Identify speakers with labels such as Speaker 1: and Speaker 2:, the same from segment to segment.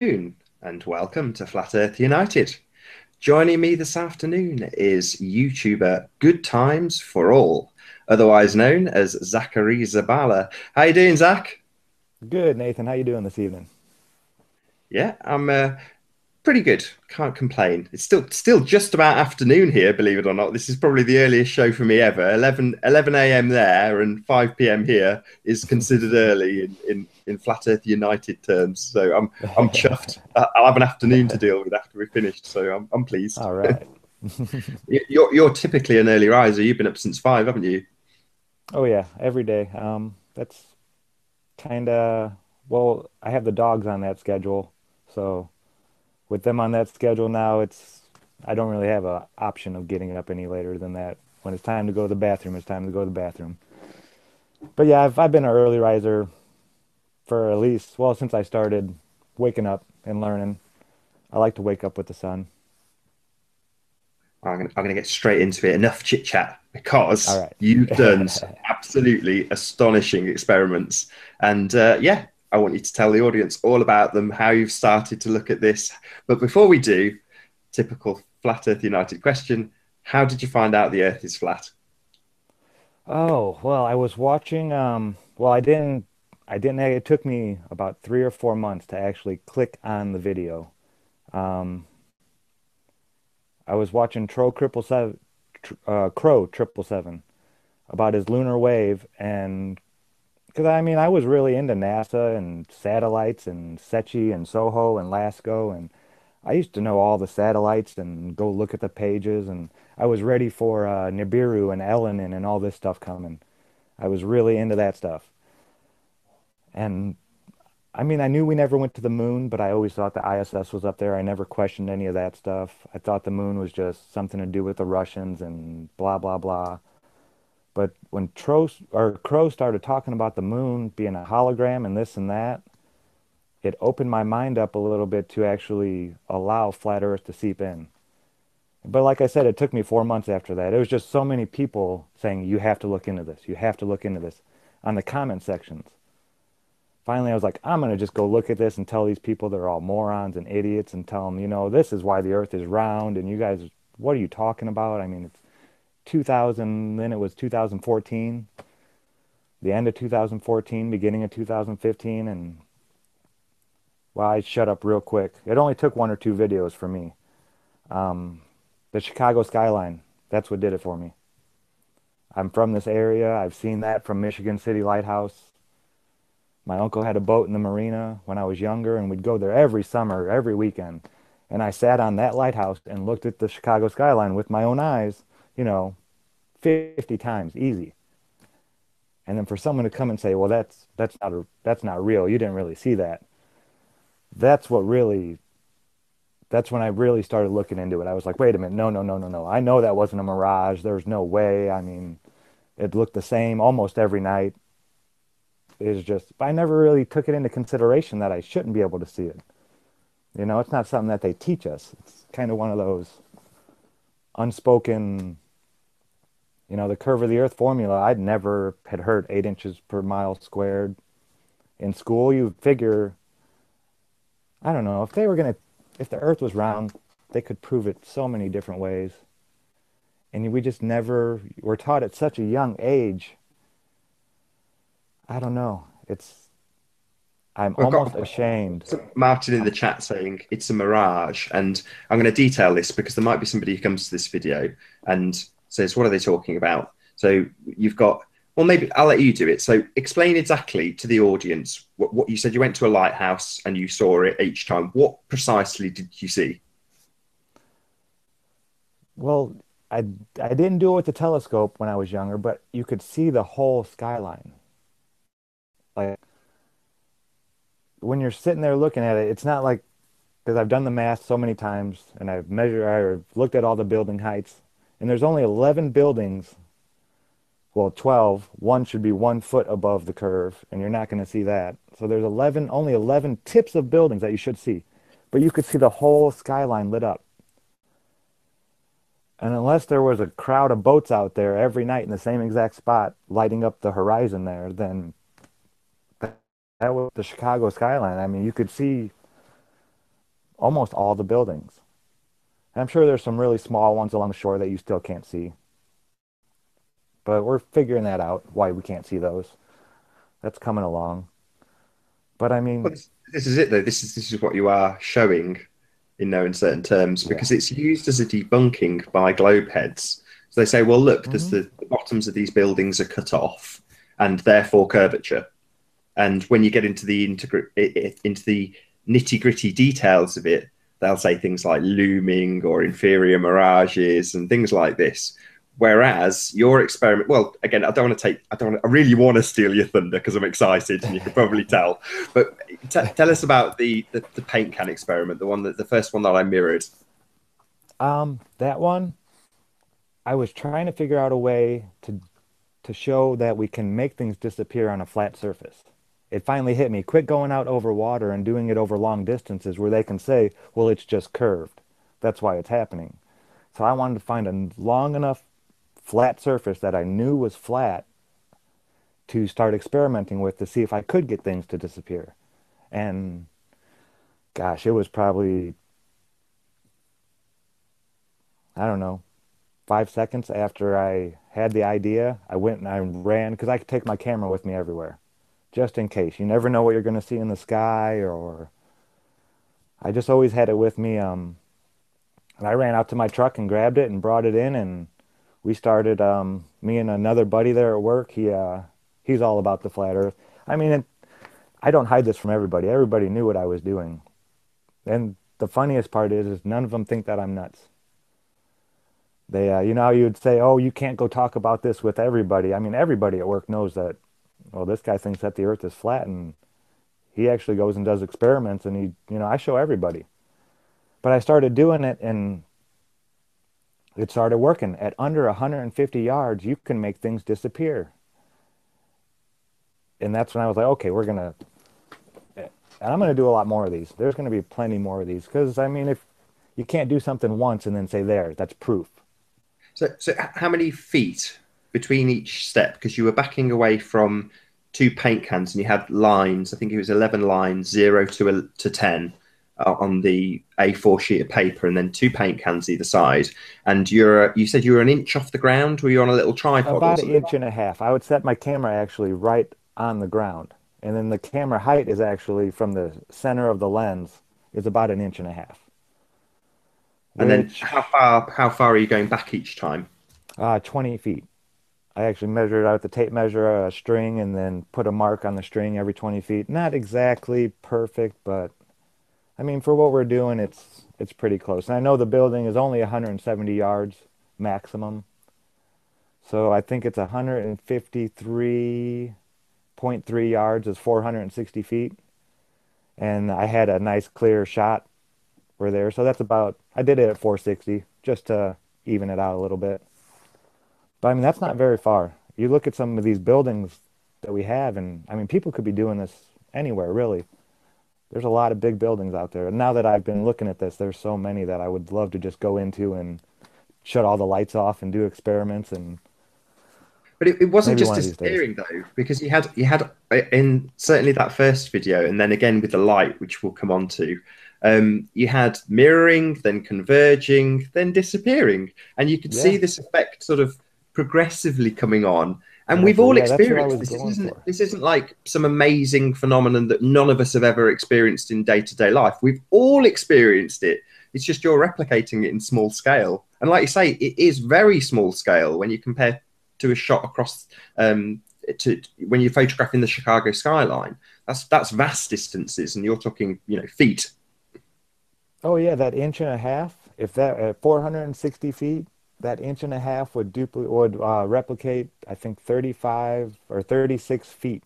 Speaker 1: And welcome to Flat Earth United. Joining me this afternoon is YouTuber GudTims4All, otherwise known as Zachary Zabala. How you doing, Zach?
Speaker 2: Good, Nathan. How you doing this evening?
Speaker 1: Yeah, I'm pretty good. Can't complain. It's still just about afternoon here, believe it or not. This is probably the earliest show for me ever. 11 a.m. there and 5 p.m. here is considered early in Flat Earth United terms. So I'm chuffed. I'll have an afternoon to deal with after we're finished. So I'm pleased.
Speaker 2: All right.
Speaker 1: You're typically an early riser. You've been up since 5, haven't you?
Speaker 2: Oh yeah, every day. That's kind of well, I have the dogs on that schedule, so with them on that schedule now, I don't really have a option of getting up any later than that. When it's time to go to the bathroom, it's time to go to the bathroom. But yeah, I've been an early riser for at least, well, since I started waking up and learning. I like to wake up with the sun.
Speaker 1: I'm gonna get straight into it. Enough chit chat
Speaker 2: All
Speaker 1: because
Speaker 2: right.
Speaker 1: you've done some absolutely astonishing experiments, and yeah, I want you to tell the audience all about them, how you've started to look at this. But before we do, typical Flat Earth United question: how did you find out the Earth is flat?
Speaker 2: Oh, well, I was watching well, I didn't it took me about 3 or 4 months to actually click on the video. Um I was watching Crow Triple Seven about his lunar wave, and because I mean I was really into NASA and satellites and SETI and SOHO and LASCO, and I used to know all the satellites and go look at the pages, and I was ready for Nibiru and Elenin and all this stuff coming. I was really into that stuff. And I mean, I knew we never went to the moon, but I always thought the ISS was up there. I never questioned any of that stuff. I thought the moon was just something to do with the Russians and blah, blah, blah. But when Crow started talking about the moon being a hologram and this and that, it opened my mind up a little bit to actually allow flat Earth to seep in. But like I said, it took me 4 months after that. It was just so many people saying, you have to look into this. You have to look into this on the comment sections. Finally, I was like, I'm going to just go look at this and tell these people they're all morons and idiots and tell them, this is why the earth is round. And you guys, what are you talking about? I mean, it's 2000, then it was 2014, the end of 2014, beginning of 2015. And well, I shut up real quick. It only took 1 or 2 videos for me. Um, the Chicago skyline, that's what did it for me. I'm from this area. I've seen that from Michigan City Lighthouse. My uncle had a boat in the marina when I was younger, and we'd go there every summer, every weekend. And I sat on that lighthouse and looked at the Chicago skyline with my own eyes, you know, 50 times, easy. And then for someone to come and say, "Well, that's not real. You didn't really see that." That's what really that's when I really started looking into it. I was like, "Wait a minute. No, no, no, no, no. I know that wasn't a mirage. There's no way. I mean, it looked the same almost every night. It's just I never really took it into consideration that I shouldn't be able to see it. It's not something that they teach us. It's kind of one of those unspoken, the curve of the earth formula. I'd never had heard 8 inches per mile squared. In school, you figure, I don't know, if the earth was round, they could prove it so many different ways. And we just never were taught at such a young age. I don't know. I'm
Speaker 1: I've got
Speaker 2: almost ashamed.
Speaker 1: Martin in the chat saying it's a mirage, and I'm going to detail this because there might be somebody who comes to this video and says, "What are they talking about?" So you've got, well, maybe I'll let you do it. So explain exactly to the audience what you said. You went to a lighthouse and you saw it each time. What precisely did you see?
Speaker 2: Well, I I didn't do it with the telescope when I was younger, but you could see the whole skyline. Like when you're sitting there looking at it, it's not like because I've done the math so many times and I've looked at all the building heights, and there's only 11 buildings. Well, 12. One should be 1 foot above the curve, and you're not going to see that. So there's only 11 tips of buildings that you should see, but you could see the whole skyline lit up. And unless there was a crowd of boats out there every night in the same exact spot, lighting up the horizon there, then that was the Chicago skyline. I mean, you could see. almost all the buildings. And I'm sure there's some really small ones along the shore that you still can't see, but we're figuring that out, why we can't see those. That's coming along. But I
Speaker 1: Well,
Speaker 2: mean,
Speaker 1: this is it though. This is what you are showing in no uncertain terms
Speaker 2: yeah.
Speaker 1: because it's used as a debunking by globe heads. So they say, well, look, there's
Speaker 2: Hmm.
Speaker 1: the bottoms of these buildings are cut off and therefore curvature. And when you get into into the nitty gritty details of it, they'll say things like looming or inferior mirages and things like this. Whereas your experiment, well, again, I really want to steal your thunder because I'm excited and you can probably tell. But tell us about the paint can experiment, the first one that I mirrored.
Speaker 2: That one, I was trying to figure out a way to show that we can make things disappear on a flat surface. It finally hit me. Quit going out over water and doing it over long distances where they can say, well, it's just curved. That's why it's happening. So I wanted to find a long enough flat surface that I knew was flat to start experimenting with to see if I could get things to disappear. And gosh, it was probably, I don't know, 5 seconds after I had the idea, I went and I ran because I could take my camera with me everywhere, just in case. You never know what you're going to see in the sky, or I just always had it with me. And I ran out to my truck and grabbed it and brought it in, and we started. Me and another buddy there at work. He's all about the flat Earth. I mean, I don't hide this from everybody. Everybody knew what I was doing, and the funniest part is none of them think that I'm nuts. They, you know, how you'd say, "Oh, you can't go talk about this with everybody." I mean, everybody at work knows that. Well, this guy thinks that the Earth is flat, and he actually goes and does experiments, and I show everybody. But I started doing it, and it started working. At under 150 yards, you can make things disappear. And that's when I was like, okay, and I'm gonna do a lot more of these. There's gonna be plenty more of these because I mean, if you can't do something once and then say there, that's proof.
Speaker 1: So how many feet between each step? Because you were backing away from two paint cans and you had lines. I think it was 11 lines, 0 to 10, on the A4 sheet of paper, and then two paint cans either side. And you said you were an inch off the ground. Were you on a little tripod or
Speaker 2: About an
Speaker 1: something?
Speaker 2: inch and a half. I would set my camera actually right on the ground, and then the camera height is actually from the center of the lens is about an inch and a half,
Speaker 1: And then
Speaker 2: which
Speaker 1: how far are you going back each time?
Speaker 2: 20 feet. I actually measured out the tape measure a string and then put a mark on the string every 20 feet. Not exactly perfect, but I mean, for what we're doing, it's pretty close. And I know the building is only 170 yards maximum. So I think it's 153.3 yards is 460 feet. And I had a nice clear shot for there. So that's about, I did it at 460 just to even it out a little bit. But I mean, that's not very far. You look at some of these buildings that we have, and I mean, people could be doing this anywhere, really. There's a lot of big buildings out there. And now that I've been looking at this, there's so many that I would love to just go into and shut all the lights off and do experiments, and
Speaker 1: But it wasn't
Speaker 2: maybe
Speaker 1: just
Speaker 2: one of these days.
Speaker 1: disappearing though, because you had in certainly that first video, and then again with the light, which we'll come on to, you had mirroring, then converging, then disappearing, and you could see
Speaker 2: Yeah.
Speaker 1: this effect sort of progressively coming on. And we've
Speaker 2: Exactly.
Speaker 1: all
Speaker 2: Yeah, that's what I
Speaker 1: experienced
Speaker 2: was
Speaker 1: this. This
Speaker 2: going
Speaker 1: isn't
Speaker 2: for.
Speaker 1: this isn't like some amazing phenomenon that none of us have ever experienced in day-to-day life. We've all experienced it. It's just you're replicating it in small scale. And like you say, it is very small scale when you compare to a shot across to when you're photographing the Chicago skyline. That's vast distances, and you're talking feet.
Speaker 2: Oh yeah, that inch and a half. If that at 460 feet, that inch and a half would replicate, I think 35 or 36 feet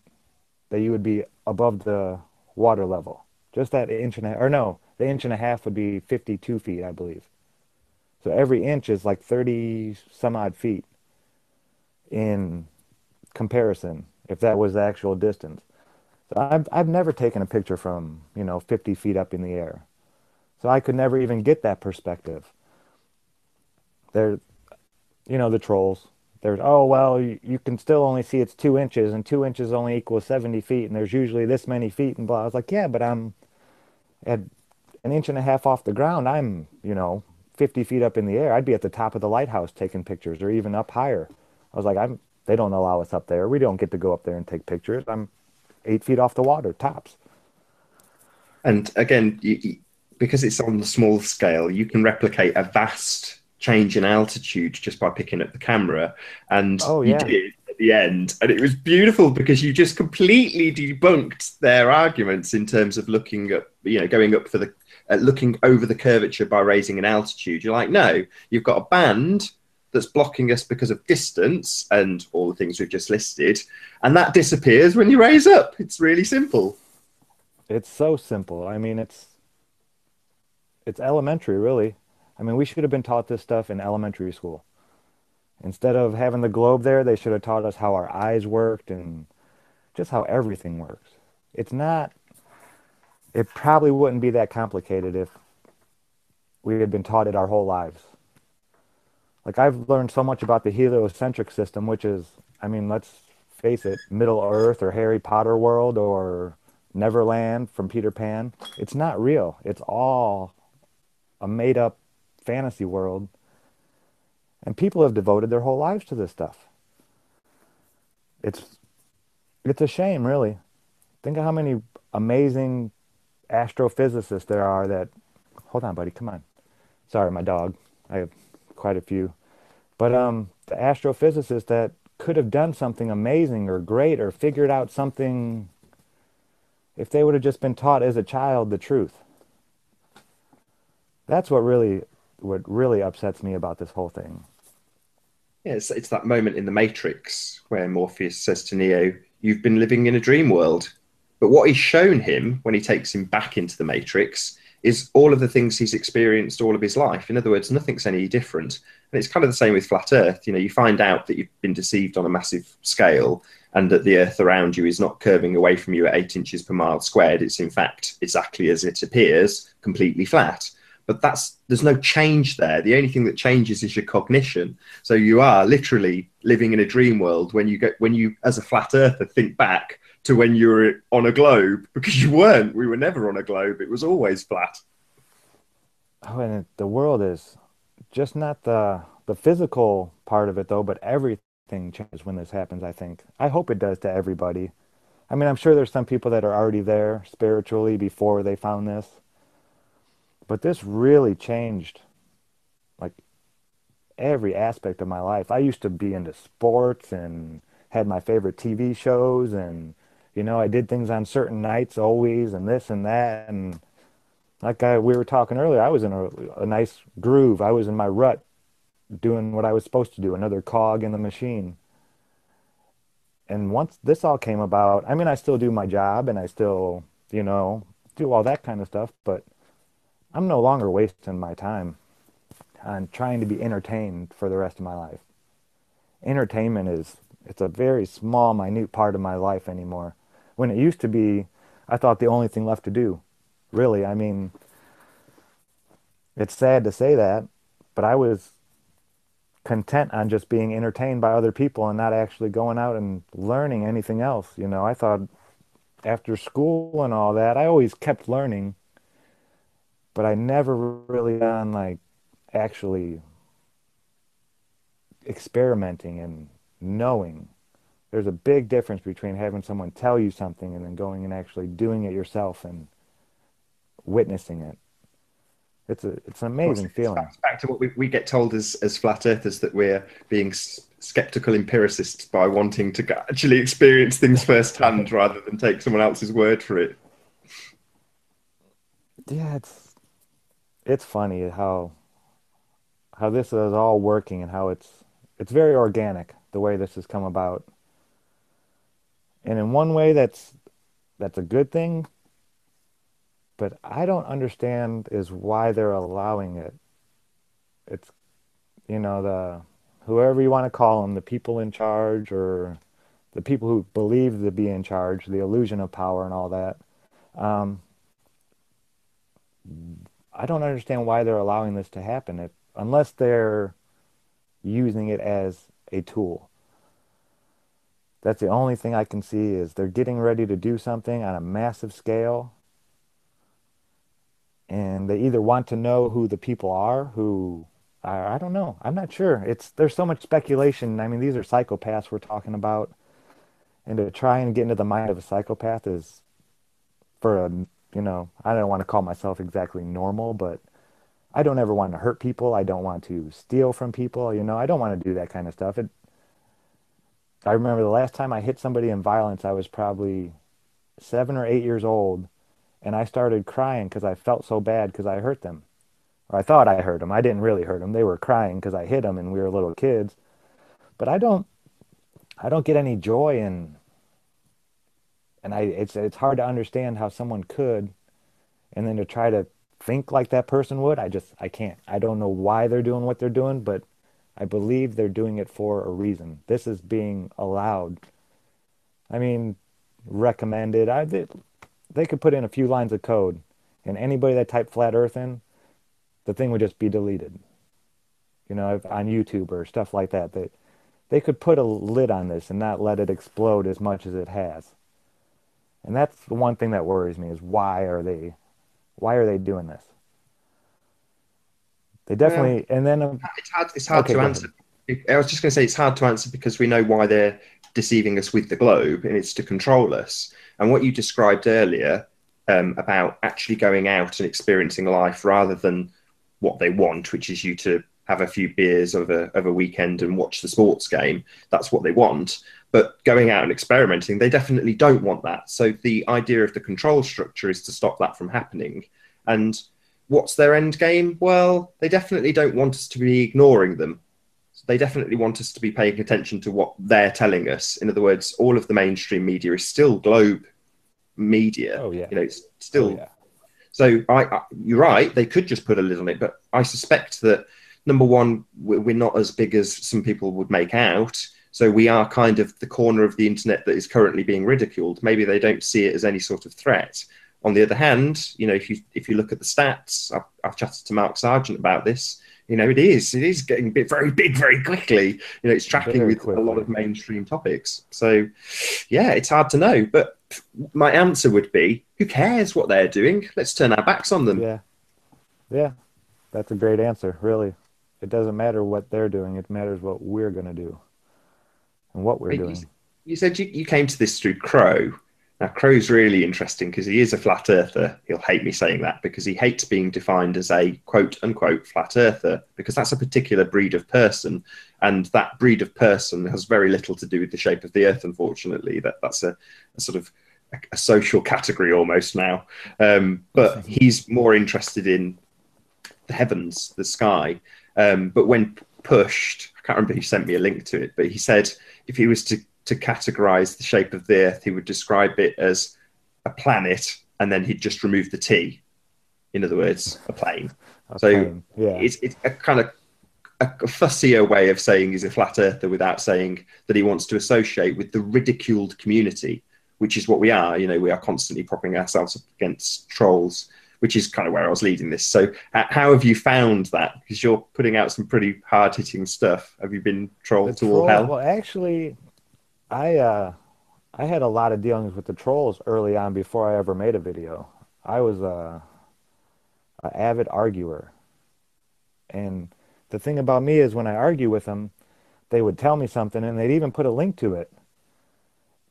Speaker 2: that you would be above the water level. Just that inch and a half, or no, the inch and a half would be 52 feet, I believe. So every inch is like 30 some odd feet in comparison, if that was the actual distance. So I've never taken a picture from, 50 feet up in the air. So I could never even get that perspective. There, the trolls. There's, oh, well, you can still only see it's 2 inches, and 2 inches only equals 70 feet, and there's usually this many feet, and blah. I was like, yeah, but I'm at an inch and a half off the ground, I'm, 50 feet up in the air. I'd be at the top of the lighthouse taking pictures or even up higher. I was like, they don't allow us up there. We don't get to go up there and take pictures. I'm 8 feet off the water, tops.
Speaker 1: And again, because it's on the small scale, you can replicate a vast change in altitude just by picking up the camera. And
Speaker 2: Oh,
Speaker 1: you
Speaker 2: yeah.
Speaker 1: did at the end. And it was beautiful because you just completely debunked their arguments in terms of looking up, going up for the looking over the curvature by raising an altitude. You're like, no, you've got a band that's blocking us because of distance and all the things we've just listed. And that disappears when you raise up. It's really simple.
Speaker 2: It's so simple. I mean, it's elementary, really. I mean, we should have been taught this stuff in elementary school. Instead of having the globe there, they should have taught us how our eyes worked and just how everything works. It's not, it probably wouldn't be that complicated if we had been taught it our whole lives. Like, I've learned so much about the heliocentric system, which is, I mean, let's face it, Middle Earth or Harry Potter world or Neverland from Peter Pan. It's not real. It's all a made up fantasy world. And people have devoted their whole lives to this stuff. It's it's a shame, really. Think of how many amazing astrophysicists there are that, hold on, buddy, come on. Sorry, my dog. I have quite a few. But the astrophysicists that could have done something amazing or great or figured out something if they would have just been taught as a child the truth. That's what really upsets me about this whole thing.
Speaker 1: Yeah, it's that moment in the Matrix where Morpheus says to Neo, "You've been living in a dream world." But what he's shown him when he takes him back into the Matrix is all of the things he's experienced all of his life. In other words, nothing's any different. And it's kind of the same with flat Earth. You find out that you've been deceived on a massive scale and that the Earth around you is not curving away from you at 8 inches per mile squared. It's in fact exactly as it appears, completely flat. But there's no change there. The only thing that changes is your cognition. So you are literally living in a dream world when you as a flat earther think back to when you were on a globe, because you weren't. We were never on a globe. It was always flat.
Speaker 2: Oh, and the world is just not the physical part of it though, but everything changes when this happens, I think. I hope it does to everybody. I mean, I'm sure there's some people that are already there spiritually before they found this, but this really changed like every aspect of my life. I used to be into sports and had my favorite TV shows and I did things on certain nights always and this and that and we were talking earlier, I was in a nice groove. I was in my rut doing what I was supposed to do, another cog in the machine. And once this all came about, I mean, I still do my job and I still, do all that kind of stuff, but I'm no longer wasting my time on trying to be entertained for the rest of my life. Entertainment it's a very small, minute part of my life anymore. When it used to be, I thought the only thing left to do. Really, I mean, it's sad to say that, but I was content on just being entertained by other people and not actually going out and learning anything else. I thought after school and all that, I always kept learning, but I never really on like actually experimenting and knowing. There's a big difference between having someone tell you something and then going and actually doing it yourself and witnessing it. It's an
Speaker 1: Well,
Speaker 2: amazing
Speaker 1: it's
Speaker 2: feeling.
Speaker 1: back to what we get told as flat earthers, that we're being skeptical empiricists by wanting to actually experience things firsthand rather than take someone else's word for it.
Speaker 2: Yeah, it's funny how this is all working and how it's very organic the way this has come about. And in one way that's a good thing, but I don't understand is why they're allowing it. It's the whoever you want to call them, the people in charge or the people who believe to be in charge, the illusion of power and all that. Um, I don't understand why they're allowing this to happen unless they're using it as a tool. That's the only thing I can see is they're getting ready to do something on a massive scale and they either want to know who the people are who I don't know. I'm not sure. There's so much speculation. I mean, these are psychopaths we're talking about, and to try and get into the mind of a psychopath is for a, I don't want to call myself exactly normal, but I don't ever want to hurt people. I don't want to steal from people. I don't want to do that kind of stuff. I remember the last time I hit somebody in violence, I was probably 7 or 8 years old, and I started crying because I felt so bad because I hurt them. Or I thought I hurt them. I didn't really hurt them. They were crying because I hit them and we were little kids. But I don't get any joy in, and it's hard to understand how someone could, and then to try to think like that person would. I can't. I don't know why they're doing what they're doing, but I believe they're doing it for a reason. This is being allowed. I mean, recommended. They could put in a few lines of code, and anybody that typed flat Earth in, the thing would just be deleted. On YouTube or stuff like that. They could put a lid on this and not let it explode as much as it has. And that's the one thing that worries me is why are they doing this? They
Speaker 1: Well,
Speaker 2: definitely, and then,
Speaker 1: it's hard
Speaker 2: okay,
Speaker 1: to
Speaker 2: go
Speaker 1: answer.
Speaker 2: ahead.
Speaker 1: I was just going to say it's hard to answer because we know why they're deceiving us with the globe, and it's to control us. And what you described earlier about actually going out and experiencing life rather than what they want, which is you to have a few beers of a weekend and watch the sports game. That's what they want. But going out and experimenting, they definitely don't want that. So the idea of the control structure is to stop that from happening. And what's their end game? Well, they definitely don't want us to be ignoring them. They definitely want us to be paying attention to what they're telling us. In other words, all of the mainstream media is still globe media.
Speaker 2: Oh yeah.
Speaker 1: It's
Speaker 2: Oh
Speaker 1: still
Speaker 2: yeah.
Speaker 1: so. You're right. They could just put a lid on it, but I suspect that number one, we're not as big as some people would make out. So we are kind of the corner of the internet that is currently being ridiculed. Maybe they don't see it as any sort of threat. On the other hand, if you look at the stats, I've chatted to Mark Sargent about this. It is getting very big very quickly. It's tracking
Speaker 2: Very
Speaker 1: with a lot
Speaker 2: quickly.
Speaker 1: of mainstream topics. So yeah, it's hard to know. But my answer would be, who cares what they're doing? Let's turn our backs on them.
Speaker 2: Yeah. Yeah. That's a great answer, really. It doesn't matter what they're doing. It matters what we're going to do and what we're
Speaker 1: You,
Speaker 2: doing.
Speaker 1: you said you came to this through Crow. Now, Crow's really interesting because he is a flat earther. He'll hate me saying that because he hates being defined as a quote unquote flat earther because that's a particular breed of person. And that breed of person has very little to do with the shape of the earth, unfortunately. That's a sort of a social category almost now. But he's more interested in the heavens, the sky. But when pushed, I can't remember who sent me a link to it, but he said if he was to categorize the shape of the Earth, he would describe it as a planet, and then he'd just remove the T. In other words, a plane.
Speaker 2: A
Speaker 1: So
Speaker 2: plane. Yeah.
Speaker 1: it's a kind of a fussier way of saying he's a flat earther without saying that he wants to associate with the ridiculed community, which is what we are. We are constantly propping ourselves up against trolls, which is kind of where I was leading this. So how have you found that? Because you're putting out some pretty hard hitting stuff. Have you been
Speaker 2: The
Speaker 1: trolled to all
Speaker 2: trolls,
Speaker 1: hell?
Speaker 2: well, actually, I uh I had a lot of dealings with the trolls early on before I ever made a video. I was a avid arguer. And the thing about me is when I argue with them, they would tell me something and they'd even put a link to it.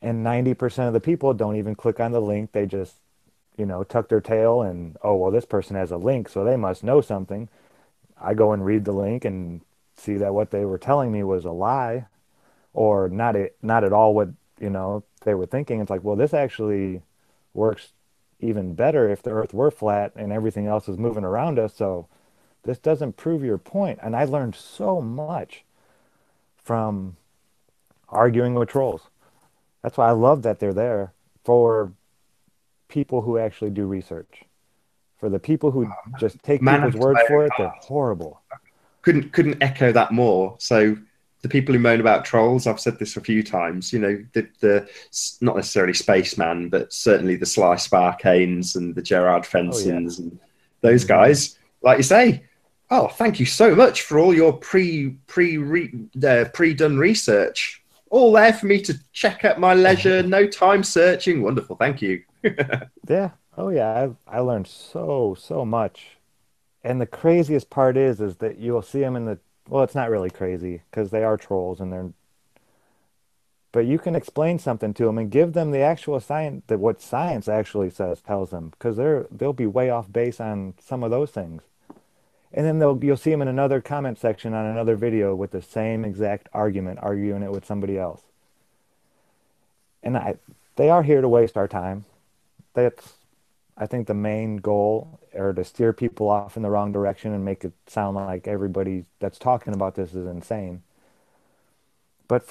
Speaker 2: And 90% of the people don't even click on the link. They just, tuck their tail and, oh, well, this person has a link, so they must know something. I go and read the link and see that what they were telling me was a lie or not at all what, they were thinking. It's like, well, this actually works even better if the earth were flat and everything else is moving around us. So this doesn't prove your point. And I learned so much from arguing with trolls. That's why I love that they're there for people who actually do research. For the people who just take
Speaker 1: Man
Speaker 2: people's
Speaker 1: after
Speaker 2: words
Speaker 1: my own
Speaker 2: for it, they're
Speaker 1: heart.
Speaker 2: horrible.
Speaker 1: Couldn't echo that more. So the people who moan about trolls, I've said this a few times. The not necessarily Spaceman, but certainly the Sly Sparkanes and the Gerard
Speaker 2: Oh yeah.
Speaker 1: Fensons and those
Speaker 2: Hmm.
Speaker 1: guys. Like you say, oh, thank you so much for all your pre done research. All there for me to check at my leisure. No time searching. Wonderful. Thank you.
Speaker 2: Yeah. Oh yeah, I learned so much. And the craziest part is that you'll see them in the, well, it's not really crazy because they are trolls and they're, but you can explain something to them and give them the actual science, that what science actually says, tells them, because they'll be way off base on some of those things. And then you'll see them in another comment section on another video with the same exact argument, arguing it with somebody else. And they are here to waste our time. That's, I think, the main goal, or to steer people off in the wrong direction and make it sound like everybody that's talking about this is insane. But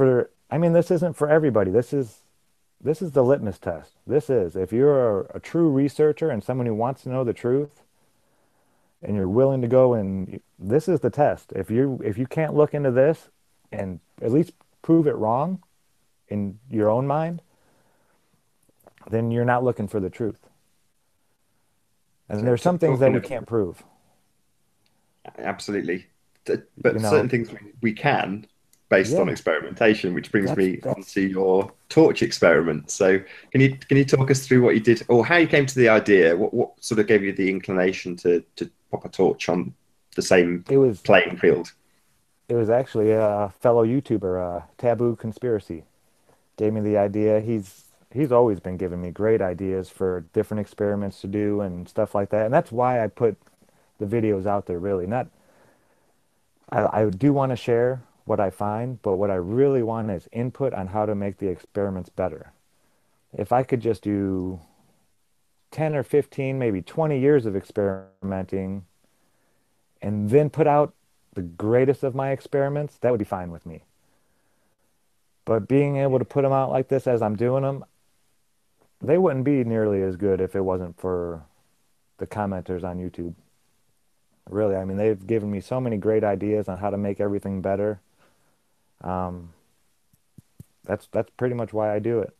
Speaker 2: I mean, this isn't for everybody. This is the litmus test. This is, if you're a true researcher and someone who wants to know the truth and you're willing to go, and this is the test. If you can't look into this and at least prove it wrong in your own mind, then you're not looking for the truth. And
Speaker 1: So
Speaker 2: there's some things that
Speaker 1: talking
Speaker 2: we
Speaker 1: of
Speaker 2: can't prove.
Speaker 1: absolutely,
Speaker 2: You
Speaker 1: but certain
Speaker 2: know,
Speaker 1: things we can based on
Speaker 2: yeah,
Speaker 1: experimentation, which brings
Speaker 2: that's
Speaker 1: me
Speaker 2: that's
Speaker 1: onto your torch experiment. So can you talk us through what you did or how you came to the idea? What sort of gave you the inclination to pop a torch on the same
Speaker 2: it was
Speaker 1: playing field?
Speaker 2: it was actually a fellow YouTuber, Taboo Conspiracy, gave me the idea. He's always been giving me great ideas for different experiments to do and stuff like that. And that's why I put the videos out there, really. Not I do want to share what I find, but what I really want is input on how to make the experiments better. If I could just do 10 or 15, maybe 20 years of experimenting and then put out the greatest of my experiments, that would be fine with me. But being able to put them out like this as I'm doing them, they wouldn't be nearly as good if it wasn't for the commenters on YouTube. Really, I mean, they've given me so many great ideas on how to make everything better. Um, that's pretty much why I do it.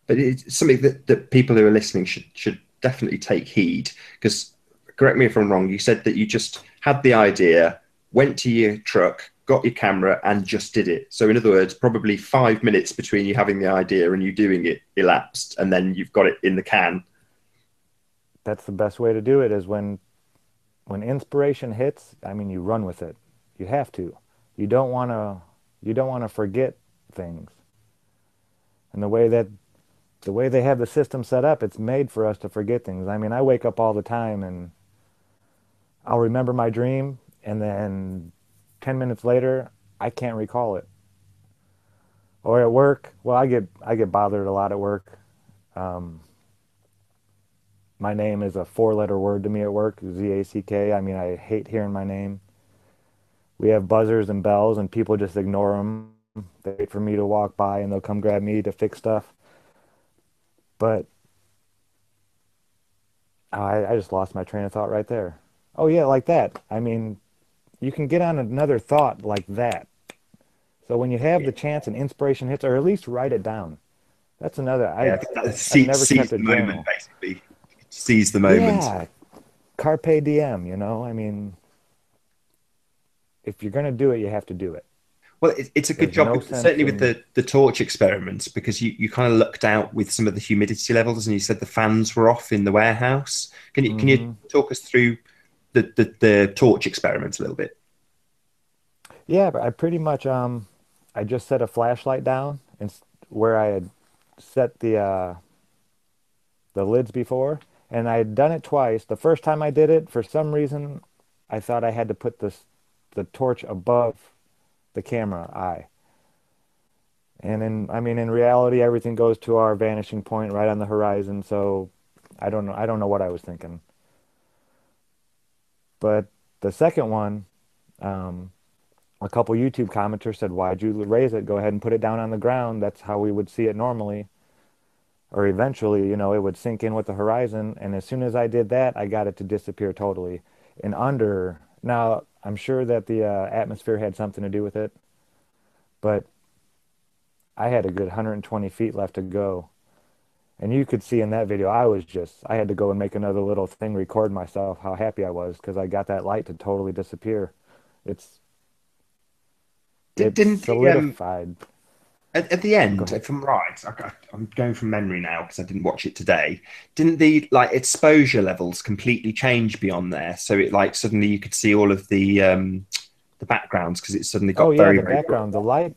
Speaker 1: But it's something that people who are listening should definitely take heed because correct me if I'm wrong. You said that you just had the idea, went to your truck, got your camera, and just did it. So in other words, probably 5 minutes between you having the idea and you doing it elapsed, and then you've got it in the can.
Speaker 2: That's the best way to do it is when inspiration hits, I mean, you run with it. You have to. You don't want to you don't want to forget things. And the way they have the system set up, it's made for us to forget things. I mean, I wake up all the time and I'll remember my dream and then 10 minutes later, I can't recall it. Or at work, well, I get bothered a lot at work. Um, my name is a four-letter word to me at work, Z-A-C-K. I mean, I hate hearing my name. We have buzzers and bells, and people just ignore them. They wait for me to walk by, and they'll come grab me to fix stuff. But I just lost my train of thought right there. Oh yeah, like that. I mean, you can get on another thought like that. So when you have the chance and inspiration hits, or at least write it down. That's another.
Speaker 1: Yeah,
Speaker 2: I
Speaker 1: I think that
Speaker 2: I've never
Speaker 1: seize
Speaker 2: kept a
Speaker 1: the moment,
Speaker 2: journal.
Speaker 1: basically. Seize the moment.
Speaker 2: Yeah, carpe diem. I mean, if you're gonna do it, you have to do it.
Speaker 1: Well, it's a good
Speaker 2: There's
Speaker 1: job,
Speaker 2: no sense
Speaker 1: certainly with
Speaker 2: in.
Speaker 1: the torch experiments, because you kind of lucked out with some of the humidity levels, and you said the fans were off in the warehouse. Can you
Speaker 2: Hmm.
Speaker 1: talk us through the torch experiments a little bit?
Speaker 2: Yeah, but I pretty much I just set a flashlight down and where I had set the lids before, and I had done it twice. The first time I did it, for some reason, I thought I had to put the torch above the camera eye. And I mean, in reality, everything goes to our vanishing point right on the horizon. So I don't know what I was thinking. But the second one, um, a couple YouTube commenters said, "Why'd you raise it? Go ahead and put it down on the ground. That's how we would see it normally." Or eventually, it would sink in with the horizon. And as soon as I did that, I got it to disappear totally. In under, now I'm sure that the atmosphere had something to do with it, but I had a good 120 feet left to go. And you could see in that video, I had to go and make another little thing, record myself, how happy I was because I got that light to totally disappear. It's,
Speaker 1: Did,
Speaker 2: it's
Speaker 1: didn't the
Speaker 2: solidified.
Speaker 1: At the
Speaker 2: Go
Speaker 1: end,
Speaker 2: ahead.
Speaker 1: if I'm right, I'm going from memory now because I didn't watch it today. Didn't the like exposure levels completely change beyond there? So it like suddenly you could see all of the backgrounds because it suddenly
Speaker 2: Oh
Speaker 1: got
Speaker 2: yeah,
Speaker 1: very,
Speaker 2: the
Speaker 1: very bright.
Speaker 2: background, the light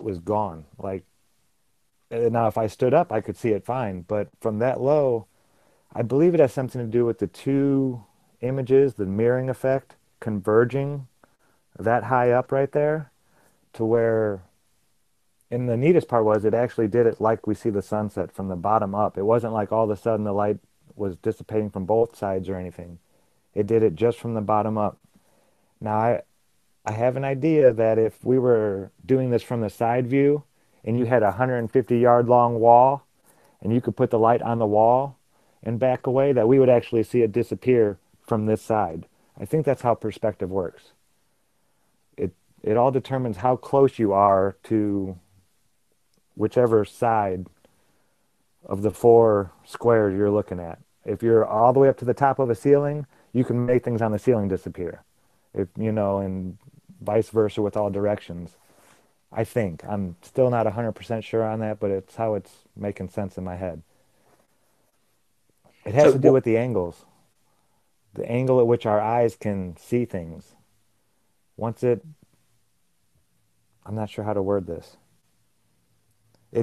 Speaker 2: was gone. Like now, if I stood up, I could see it fine, but from that low, I believe it has something to do with the two images, the mirroring effect, converging that high up right there to where, and the neatest part was it actually did it like we see the sunset from the bottom up. It wasn't like all of a sudden the light was dissipating from both sides or anything. It did it just from the bottom up. Now, I have an idea that if we were doing this from the side view and you had a 150-yard long wall and you could put the light on the wall and back away, that we would actually see it disappear from this side. I think that's how perspective works. It it all determines how close you are to whichever side of the four squares you're looking at. If you're all the way up to the top of a ceiling, you can make things on the ceiling disappear. If you know, and vice versa with all directions. I think. I'm still not 100% sure on that, but it's how it's making sense in my head. It has
Speaker 1: So
Speaker 2: to do
Speaker 1: what?
Speaker 2: with the angle at which our eyes can see things. Once it, I'm not sure how to word this.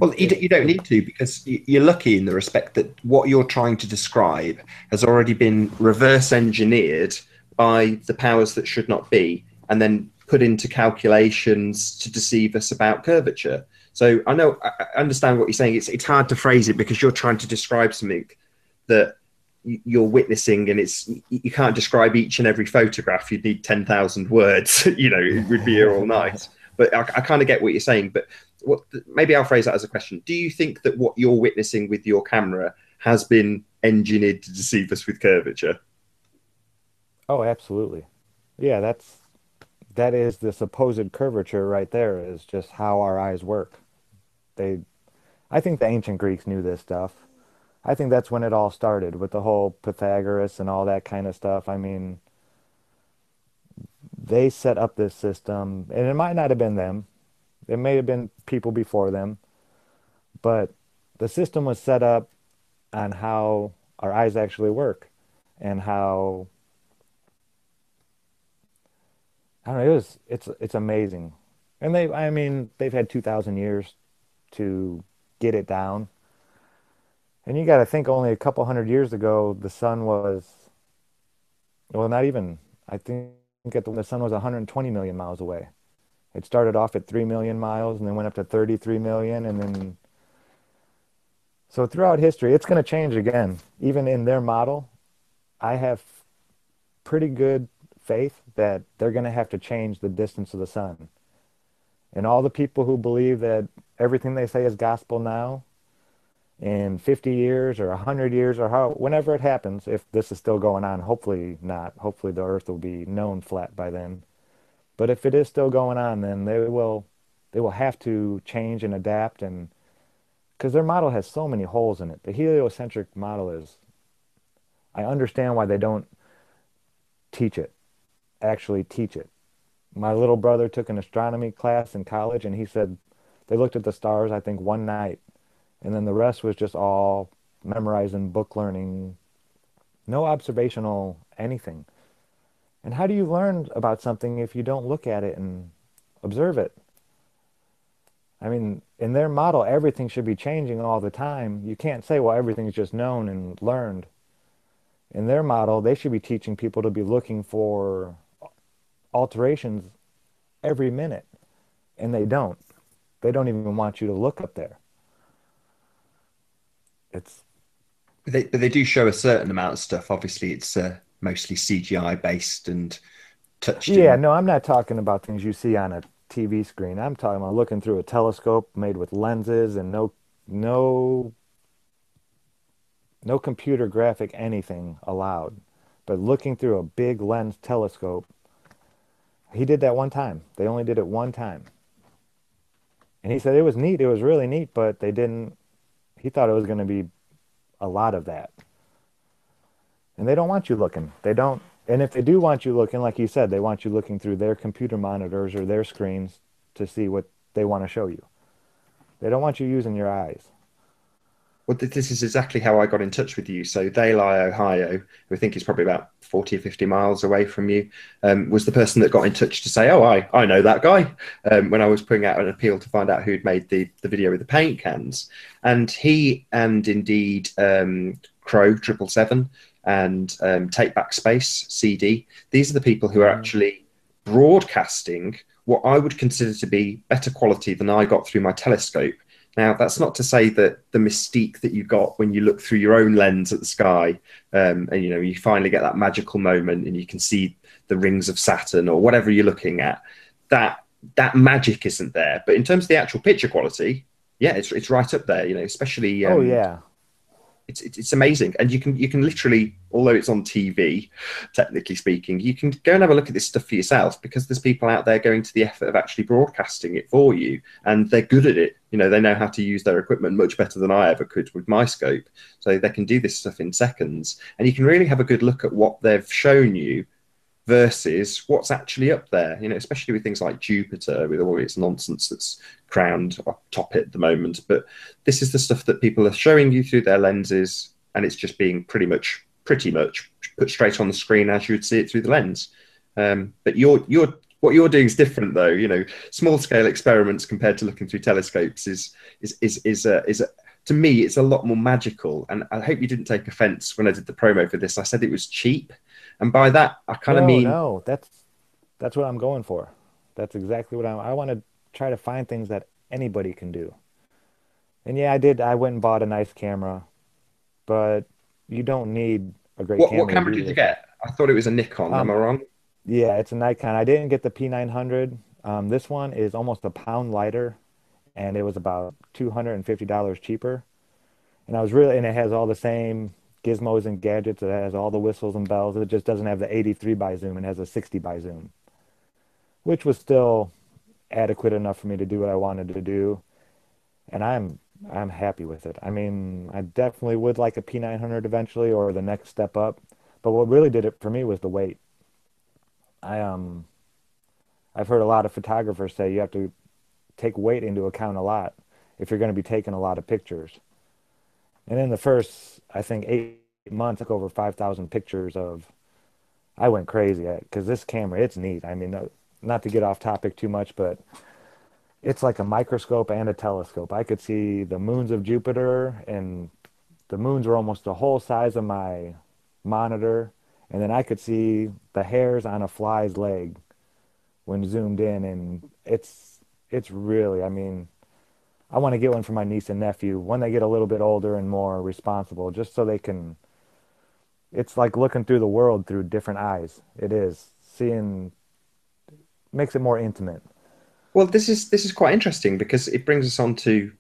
Speaker 1: Well,
Speaker 2: It
Speaker 1: you don't
Speaker 2: the
Speaker 1: need to because you're lucky in the respect that what you're trying to describe has already been reverse engineered by the powers that should not be, and then put into calculations to deceive us about curvature. So I understand what you're saying. It's hard to phrase it because you're trying to describe something that you're witnessing, and it's you can't describe each and every photograph. You'd need 10,000 words. We'd be here all night. But I kind of get what you're saying. But what maybe I'll phrase that as a question. Do you think that what you're witnessing with your camera has been engineered to deceive us with curvature?
Speaker 2: Oh, absolutely. Yeah, that is the supposed curvature right there is just how our eyes work. They I think the ancient Greeks knew this stuff. I think that's when it all started with the whole Pythagoras and all that kind of stuff. I mean, they set up this system, and it might not have been them. It may have been people before them, but the system was set up on how our eyes actually work and how I don't know, it's amazing. And I mean, they've had 2,000 years to get it down. And you got to think only a couple hundred years ago, the sun was, well, not even, I think the sun was 120 million miles away. It started off at 3 million miles and then went up to 33 million. And then, so throughout history, it's going to change again. Even in their model, I have pretty good faith that they're going to have to change the distance of the sun. And all the people who believe that everything they say is gospel now, in 50 years or 100 years or whenever it happens, if this is still going on, hopefully not. Hopefully the earth will be known flat by then. But if it is still going on, then they will have to change and adapt, and because their model has so many holes in it. The heliocentric model is, I understand why they don't teach it, actually teach it. My little brother took an astronomy class in college, and he said they looked at the stars, I think, one night, and then the rest was just all memorizing, book learning, no observational anything. And how do you learn about something if you don't look at it and observe it? I mean, in their model, everything should be changing all the time. You can't say, well, everything's just known and learned. In their model, they should be teaching people to be looking for alterations every minute, and they don't. They don't even want you to look up there. It's
Speaker 1: But they do show a certain amount of stuff. Obviously, it's mostly CGI based and touched
Speaker 2: Yeah,
Speaker 1: in.
Speaker 2: no, I'm not talking about things you see on a TV screen. I'm talking about looking through a telescope made with lenses and no no computer graphic anything allowed. But looking through a big lens telescope, he did that one time. They only did it one time. And he said it was neat. It was really neat, but they didn't he thought it was going to be a lot of that. And they don't want you looking. They don't. And if they do want you looking, like you said, they want you looking through their computer monitors or their screens to see what they want to show you. They don't want you using your eyes.
Speaker 1: Well, this is exactly how I got in touch with you. So Dale, Ohio, who I think is probably about 40 or 50 miles away from you, was the person that got in touch to say, oh, I know that guy, when I was putting out an appeal to find out who'd made the video with the paint cans. And he and indeed Crow 777 and Take Back Space CD, these are the people who are
Speaker 2: Hmm.
Speaker 1: actually broadcasting what I would consider to be better quality than I got through my telescope. Now, that's not to say that the mystique that you got when you look through your own lens at the sky, and you finally get that magical moment and you can see the rings of Saturn or whatever you're looking at, that that magic isn't there. But in terms of the actual picture quality, yeah, it's right up there. Especially
Speaker 2: Oh yeah.
Speaker 1: it's amazing, and you can literally, although it's on TV, technically speaking, you can go and have a look at this stuff for yourself because there's people out there going to the effort of actually broadcasting it for you, and they're good at it. They know how to use their equipment much better than I ever could with my scope, so they can do this stuff in seconds, and you can really have a good look at what they've shown you versus what's actually up there, especially with things like Jupiter with all its nonsense that's crowned atop it at the moment. But this is the stuff that people are showing you through their lenses, and it's just being pretty much put straight on the screen as you would see it through the lens. But you're what you're doing is different, though. Small scale experiments compared to looking through telescopes is to me, it's a lot more magical. And I hope you didn't take offense when I did the promo for this. I said it was cheap. And by that, I kind of
Speaker 2: No,
Speaker 1: mean,
Speaker 2: no, that's what I'm going for. That's exactly what I want to try to find things that anybody can do. And yeah, I did. I went and bought a nice camera, but you don't need a great
Speaker 1: what
Speaker 2: camera to
Speaker 1: camera
Speaker 2: do
Speaker 1: did you
Speaker 2: this.
Speaker 1: get? I thought it was a Nikon. Am
Speaker 2: Um,
Speaker 1: I wrong?
Speaker 2: yeah, it's a Nikon. I didn't get the P900. This one is almost a pound lighter, and it was about $250 cheaper. And and it has all the same gizmos and gadgets. It has all the whistles and bells. It just doesn't have the 83 by zoom. It has a 60 by zoom, which was still adequate enough for me to do what I wanted to do. And I'm happy with it. I mean, I definitely would like a P900 eventually or the next step up. But what really did it for me was the weight. I I've heard a lot of photographers say you have to take weight into account a lot if you're going to be taking a lot of pictures. And in the first, I think 8 months, I took over 5,000 pictures of. I went crazy at because this camera, it's neat. I mean, not to get off topic too much, but it's like a microscope and a telescope. I could see the moons of Jupiter, and the moons were almost the whole size of my monitor. And then I could see the hairs on a fly's leg when zoomed in, and it's really, I mean, I want to get one for my niece and nephew when they get a little bit older and more responsible, just so they can. It's like looking through the world through different eyes. It is seeing makes it more intimate.
Speaker 1: Well, this is quite interesting because it brings us on to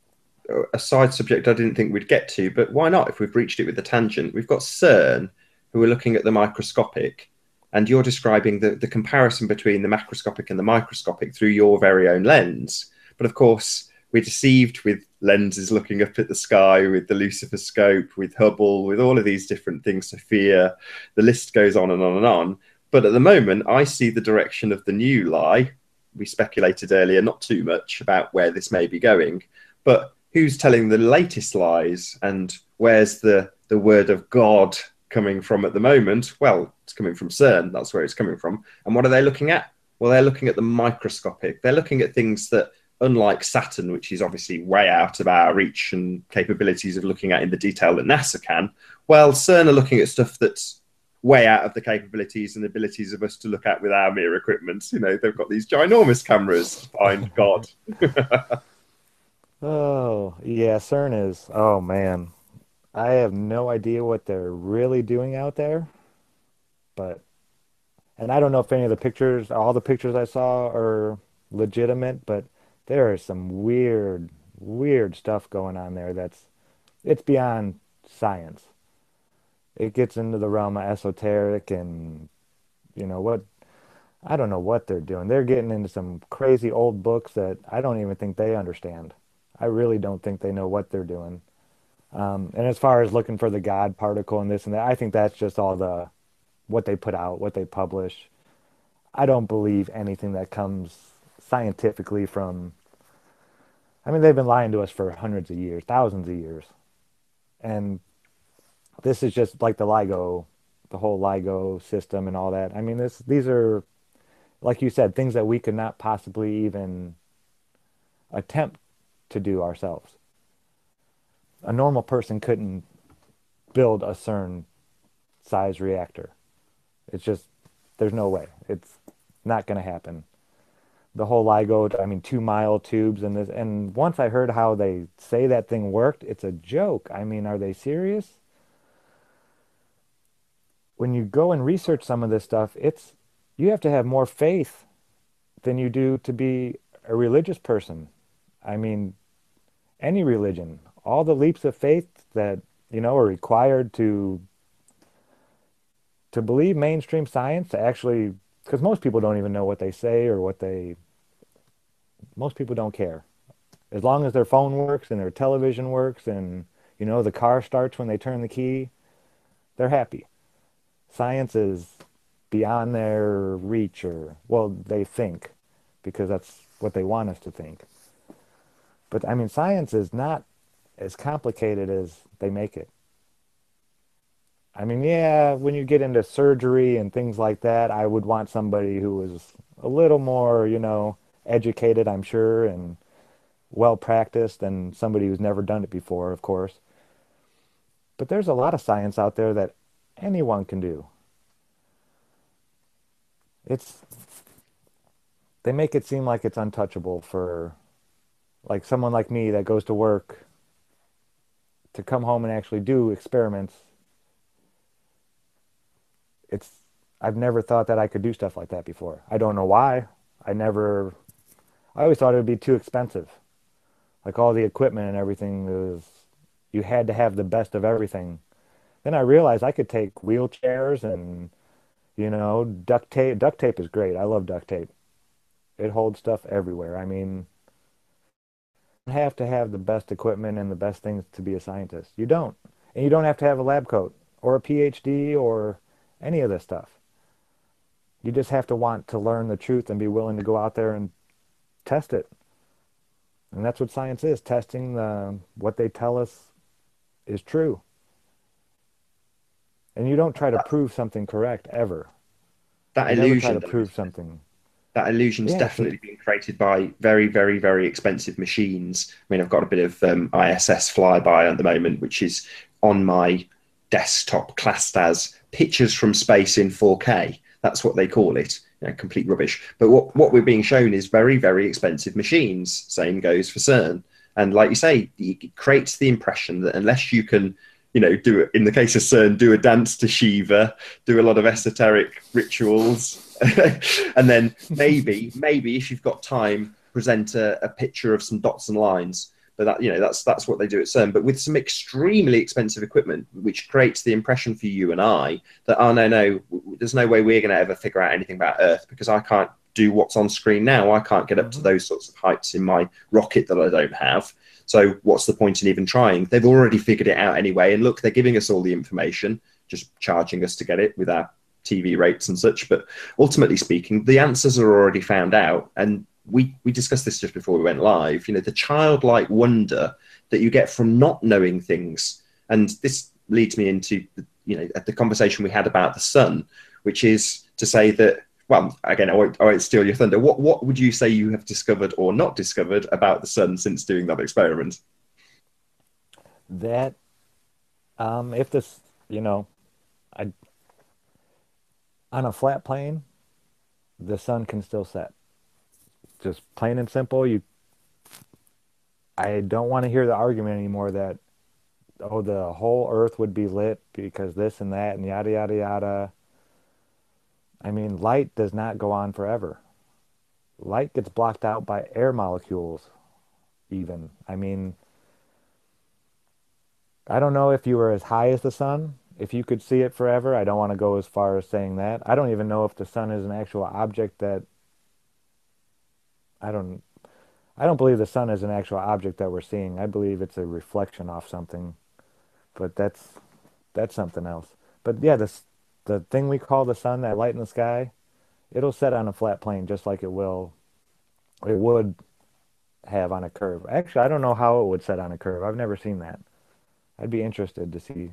Speaker 1: a side subject I didn't think we'd get to, but why not? If we've reached it with a tangent, we've got CERN, who are looking at the microscopic, and you're describing the comparison between the macroscopic and the microscopic through your very own lens. But of course, we're deceived with lenses looking up at the sky, with the Lucifer scope, with Hubble, with all of these different things, Sophia. The list goes on and on and on. But at the moment, I see the direction of the new lie. We speculated earlier, not too much about where this may be going, but who's telling the latest lies and where's the word of God coming from at the moment? Well, it's coming from CERN. That's where it's coming from. And what are they looking at? Well, they're looking at the microscopic. They're looking at things that, unlike Saturn, which is obviously way out of our reach and capabilities of looking at in the detail that NASA can, well, CERN are looking at stuff that's way out of the capabilities and abilities of us to look at with our mere equipment. They've got these ginormous cameras to find God.
Speaker 2: Oh, yeah, CERN is. Oh man, I have no idea what they're really doing out there, but and I don't know if any of the pictures, all the pictures I saw are legitimate, but there is some weird stuff going on there it's beyond science. It gets into the realm of esoteric and what I don't know what they're doing. They're getting into some crazy old books that I don't even think they understand. I really don't think they know what they're doing. And as far as looking for the God particle and this and that, I think that's just all the what they put out, what they publish. I don't believe anything that comes scientifically from. I mean, they've been lying to us for hundreds of years, thousands of years. And this is just like the whole LIGO system and all that. I mean, these are, like you said, things that we could not possibly even attempt to do ourselves. A normal person couldn't build a CERN size reactor. It's just, there's no way. It's not going to happen. The whole LIGO, I mean, 2 mile tubes and this. And once I heard how they say that thing worked, it's a joke. I mean, are they serious? When you go and research some of this stuff, you have to have more faith than you do to be a religious person. I mean, any religion, all the leaps of faith that, are required to believe mainstream science, to actually, because most people don't even know what they say or most people don't care. As long as their phone works and their television works and, the car starts when they turn the key, they're happy. Science is beyond their reach, or, well, they think, because that's what they want us to think. But I mean, science is not as complicated as they make it. I mean, yeah, when you get into surgery and things like that, I would want somebody who was a little more, educated, I'm sure, and well practiced than somebody who's never done it before, of course. But there's a lot of science out there that anyone can do. It's They make it seem like it's untouchable for like someone like me that goes to work to come home and actually do experiments. It's I've never thought that I could do stuff like that before. I don't know why. I always thought it would be too expensive. Like all the equipment and everything you had to have the best of everything. Then I realized I could take wheelchairs and, duct tape. Duct tape is great. I love duct tape. It holds stuff everywhere. I mean, you don't have to have the best equipment and the best things to be a scientist. You don't. And you don't have to have a lab coat or a PhD or any of this stuff. You just have to want to learn the truth and be willing to go out there and test it. And that's what science is, testing what they tell us is true. And you don't try to
Speaker 1: That,
Speaker 2: prove something correct ever.
Speaker 1: that
Speaker 2: You never try
Speaker 1: illusion,
Speaker 2: to
Speaker 1: though,
Speaker 2: prove something.
Speaker 1: that illusion's
Speaker 2: Yeah,
Speaker 1: definitely been created by very, very, very expensive machines. I mean, I've got a bit of ISS flyby at the moment, which is on my desktop, classed as pictures from space in 4K. That's what they call it. Complete rubbish. But what we're being shown is very, very expensive machines. Same goes for CERN. And like you say, it creates the impression that unless you can, do it in the case of CERN, do a dance to Shiva, do a lot of esoteric rituals, and then maybe if you've got time, present a picture of some dots and lines. But that's what they do at CERN. But with some extremely expensive equipment, which creates the impression for you and I that no, there's no way we're going to ever figure out anything about Earth because I can't do what's on screen now. I can't get up to
Speaker 2: hmm
Speaker 1: those sorts of heights in my rocket that I don't have. So what's the point in even trying? They've already figured it out anyway. And look, they're giving us all the information, just charging us to get it with our TV rates and such. But ultimately speaking, the answers are already found out. And we discussed this just before we went live. The childlike wonder that you get from not knowing things, and this leads me into the conversation we had about the sun, which is to say that. Well, again, I won't steal your thunder. What would you say you have discovered or not discovered about the sun since doing that experiment?
Speaker 2: that if this, you know, I, on a flat plane, the sun can still set. Just plain and simple. I don't want to hear the argument anymore that the whole Earth would be lit because this and that and yada yada yada. I mean, light does not go on forever. Light gets blocked out by air molecules, even. I mean, I don't know if you were as high as the sun, if you could see it forever. I don't want to go as far as saying that. I don't even know if the sun is an actual object that I don't I don't believe the sun is an actual object that we're seeing. I believe it's a reflection off something, but that's something else. But yeah, the thing we call the sun, that light in the sky, it'll set on a flat plane just like it would have on a curve. Actually, I don't know how it would set on a curve. I've never seen that. I'd be interested to see,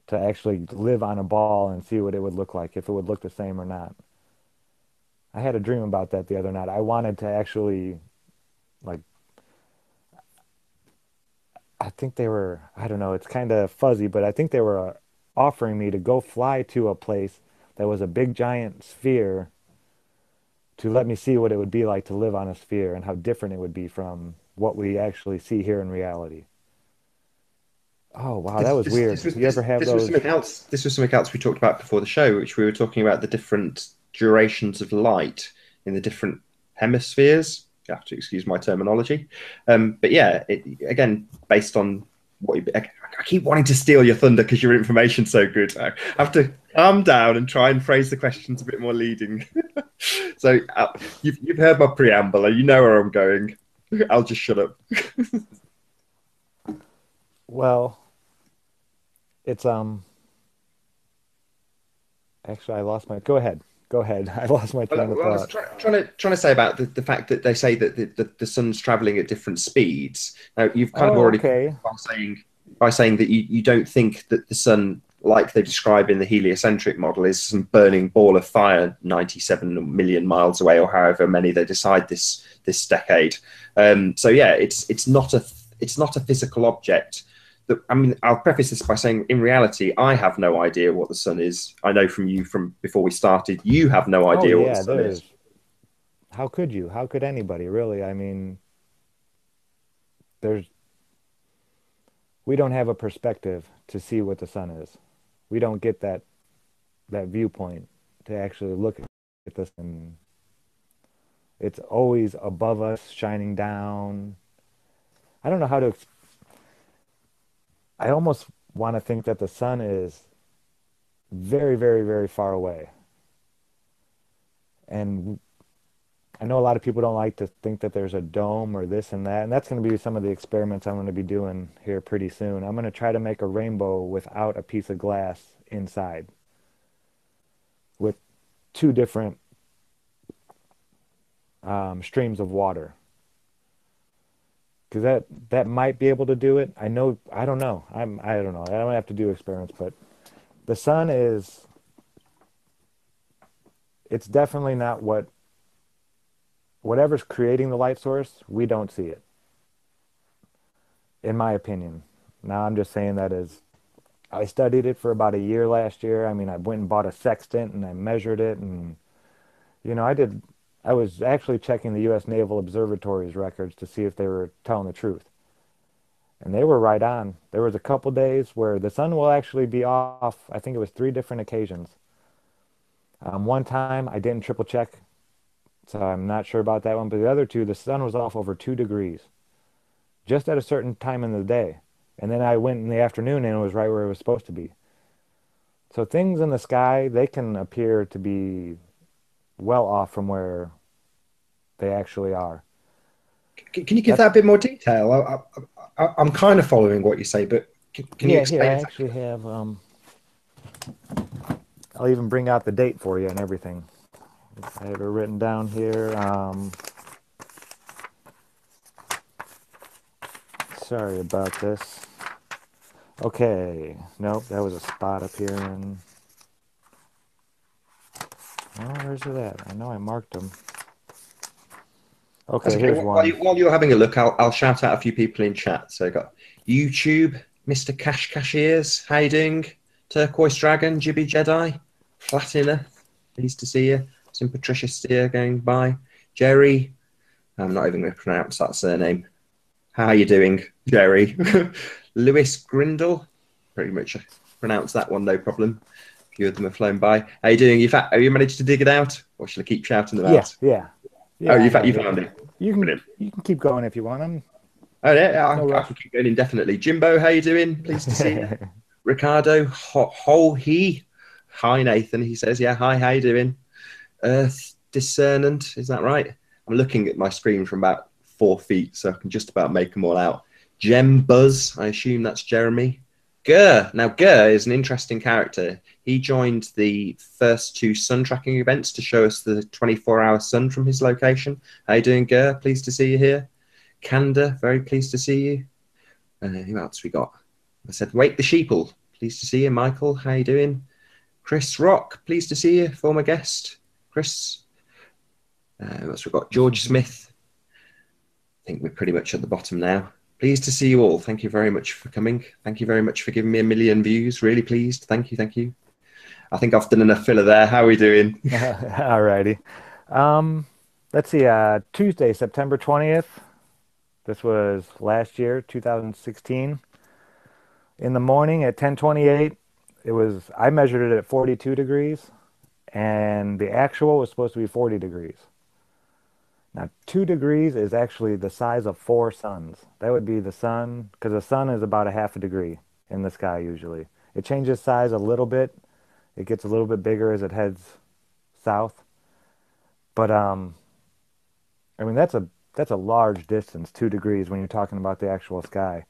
Speaker 2: to actually live on a ball and see what it would look like, if it would look the same or not. I had a dream about that the other night. I wanted to actually, like, I think they were, I don't know, it's kind of fuzzy, but I think they were offering me to go fly to a place that was a big giant sphere to let me see what it would be like to live on a sphere and how different it would be from what we actually see here in reality. Oh, wow, that was weird. You ever have
Speaker 1: This was
Speaker 2: those?
Speaker 1: something else. This was something else we talked about before the show, which we were talking about the different durations of light in the different hemispheres. You have to excuse my terminology, but yeah, again, based on what I keep wanting to steal your thunder because your information's so good. I have to calm down and try and phrase the questions a bit more leading. So you've heard my preamble, and you know where I'm going. I'll just shut up.
Speaker 2: Well, it's actually I lost my go ahead. Go ahead. I lost my train of
Speaker 1: Well, I was
Speaker 2: thought.
Speaker 1: trying to say about the fact that they say that the sun's traveling at different speeds. Now, you've kind of
Speaker 2: Oh,
Speaker 1: already
Speaker 2: okay.
Speaker 1: by saying that you don't think that the sun, like they describe in the heliocentric model, is some burning ball of fire 97 million miles away, or however many they decide this decade. So yeah, it's not a physical object. I mean, I'll preface this by saying, in reality, I have no idea what the sun is. I know from you from before we started, you have no
Speaker 2: Oh
Speaker 1: idea what the
Speaker 2: yeah,
Speaker 1: sun is.
Speaker 2: there's how could you? How could anybody really? I mean, there's we don't have a perspective to see what the sun is. We don't get that viewpoint to actually look at this, and it's always above us, shining down. I don't know how to. I almost want to think that the sun is very, very, very far away. And I know a lot of people don't like to think that there's a dome or this and that, and that's going to be some of the experiments I'm going to be doing here pretty soon. I'm going to try to make a rainbow without a piece of glass inside, with two different streams of water, because that might be able to do it. I know, I don't know. I don't know. I don't have to do experiments, but the sun is, it's definitely not whatever's creating the light source, we don't see it, in my opinion. Now I'm just saying that as I studied it for about a year last year. I mean, I went and bought a sextant and I measured it, and I was actually checking the US Naval Observatory's records to see if they were telling the truth. And they were right on. There was a couple days where the sun will actually be off. I think it was three different occasions. One time I didn't triple check, so I'm not sure about that one. But the other two, the sun was off over 2 degrees, just at a certain time in the day. And then I went in the afternoon and it was right where it was supposed to be. So things in the sky, they can appear to be well off from where they actually are.
Speaker 3: Can you give
Speaker 2: That's
Speaker 3: that a bit more detail? I'm kind of following what you say, but can you
Speaker 2: Yeah, here
Speaker 3: explain
Speaker 2: I
Speaker 3: exactly?
Speaker 2: actually have I'll even bring out the date for you and everything. I have it written down here. Sorry about this. Okay, nope, that was a spot up here, and oh, where's it at? I know I marked them.
Speaker 1: That's
Speaker 2: Okay,
Speaker 1: okay.
Speaker 2: here's one.
Speaker 1: While you're having a look, I'll shout out a few people in chat. So I got YouTube, Mr. Cash Cashiers, how you doing? Turquoise Dragon, Jibby Jedi, Flatina, pleased to see you. Some Patricia Steer going by. Jerry, I'm not even going to pronounce that surname. How you doing, Jerry? Lewis Grindle, pretty much pronounce that one, no problem. A few of them have flown by. How you doing? Have you managed to dig it out, or shall I keep shouting them
Speaker 2: Yeah,
Speaker 1: out?
Speaker 2: yeah,
Speaker 1: Oh,
Speaker 2: yeah. I
Speaker 1: you
Speaker 2: have it.
Speaker 1: found it.
Speaker 2: You can
Speaker 1: Brilliant.
Speaker 2: you can keep going if you want. I'm
Speaker 1: Oh yeah,
Speaker 2: no
Speaker 1: I
Speaker 2: rush.
Speaker 1: can keep going indefinitely. Jimbo, how you doing? Pleased to see you. Ricardo, he. Hi Nathan, he says. Yeah, hi, how you doing? Earth Discernant, is that right? I'm looking at my screen from about 4 feet, so I can just about make them all out. Gem Buzz, I assume that's Jeremy. Gurr. Now, Gurr is an interesting character. He joined the first two sun tracking events to show us the 24-hour sun from his location. How you doing, Gurr? Pleased to see you here. Kanda, very pleased to see you. Who else we got? I said, Wake the Sheeple. Pleased to see you, Michael. How you doing? Chris Rock, pleased to see you, former guest. Chris. Who else we got? George Smith. I think we're pretty much at the bottom now. Pleased to see you all. Thank you very much for coming. Thank you very much for giving me 1,000,000 views. Really pleased. Thank you. Thank you. I think I've done enough filler there. How are we doing?
Speaker 2: All righty. Let's see. Tuesday, September 20th. This was last year, 2016. In the morning at 10:28, I measured it at 42 degrees, and the actual was supposed to be 40 degrees. Now, 2 degrees is actually the size of 4 suns. That would be the sun, because the sun is about a half a degree in the sky usually. It changes size a little bit. It gets a little bit bigger as it heads south. But I mean that's a large distance, 2 degrees when you're talking about the actual sky.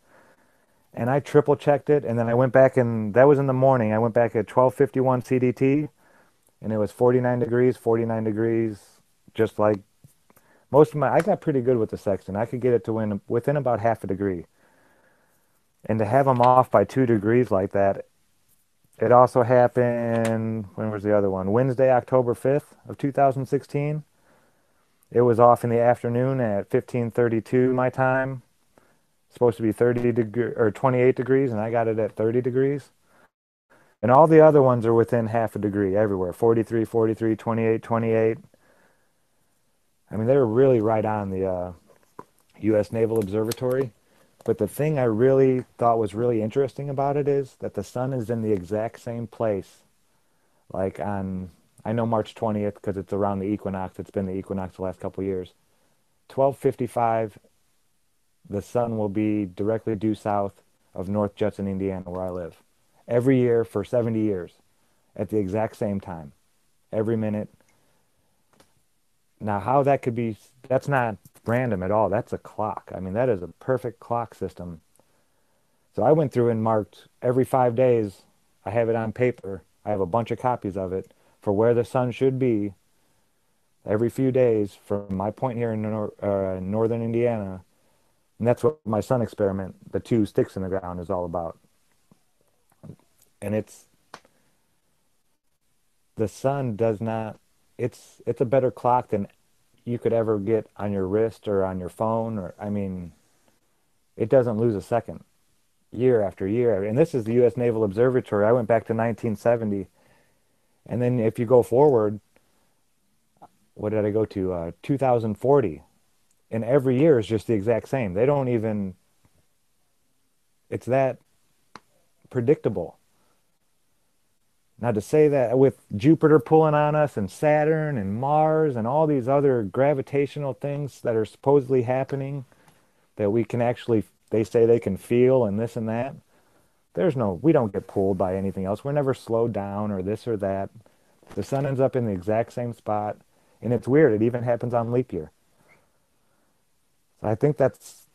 Speaker 2: And I triple checked it, and then I went back, and that was in the morning. I went back at 12:51 CDT, and it was 49 degrees, just like I got pretty good with the sextant. I could get it to within about half a degree. And to have them off by 2 degrees like that, it also happened, when was the other one? Wednesday, October 5th of 2016. It was off in the afternoon at 15:32 my time. Supposed to be 28 degrees, and I got it at 30 degrees. And all the other ones are within half a degree everywhere. 43, 43, 28, 28. I mean, they were really right on the U.S. Naval Observatory. But the thing I really thought was really interesting about it is that the sun is in the exact same place. Like I know March 20th because it's around the equinox. It's been the equinox the last couple of years. 12:55, the sun will be directly due south of North Judson, Indiana, where I live. Every year for 70 years at the exact same time. Every minute. Now, how that could be, that's not random at all. That's a clock. I mean, that is a perfect clock system. So I went through and marked every 5 days. I have it on paper. I have a bunch of copies of it for where the sun should be every few days from my point here in northern Indiana. And that's what my sun experiment, the 2 sticks in the ground, is all about. And the sun does not, it's a better clock than you could ever get on your wrist or on your phone. Or I mean, it doesn't lose a second year after year. And this is the U.S. Naval Observatory. I went back to 1970. And then if you go forward, what did I go to? 2040. And every year is just the exact same. They don't even, it's that predictable. Now, to say that with Jupiter pulling on us and Saturn and Mars and all these other gravitational things that are supposedly happening that we can actually, they say they can feel and this and that, we don't get pulled by anything else. We're never slowed down or this or that. The sun ends up in the exact same spot. And it's weird. It even happens on leap year. So I think that's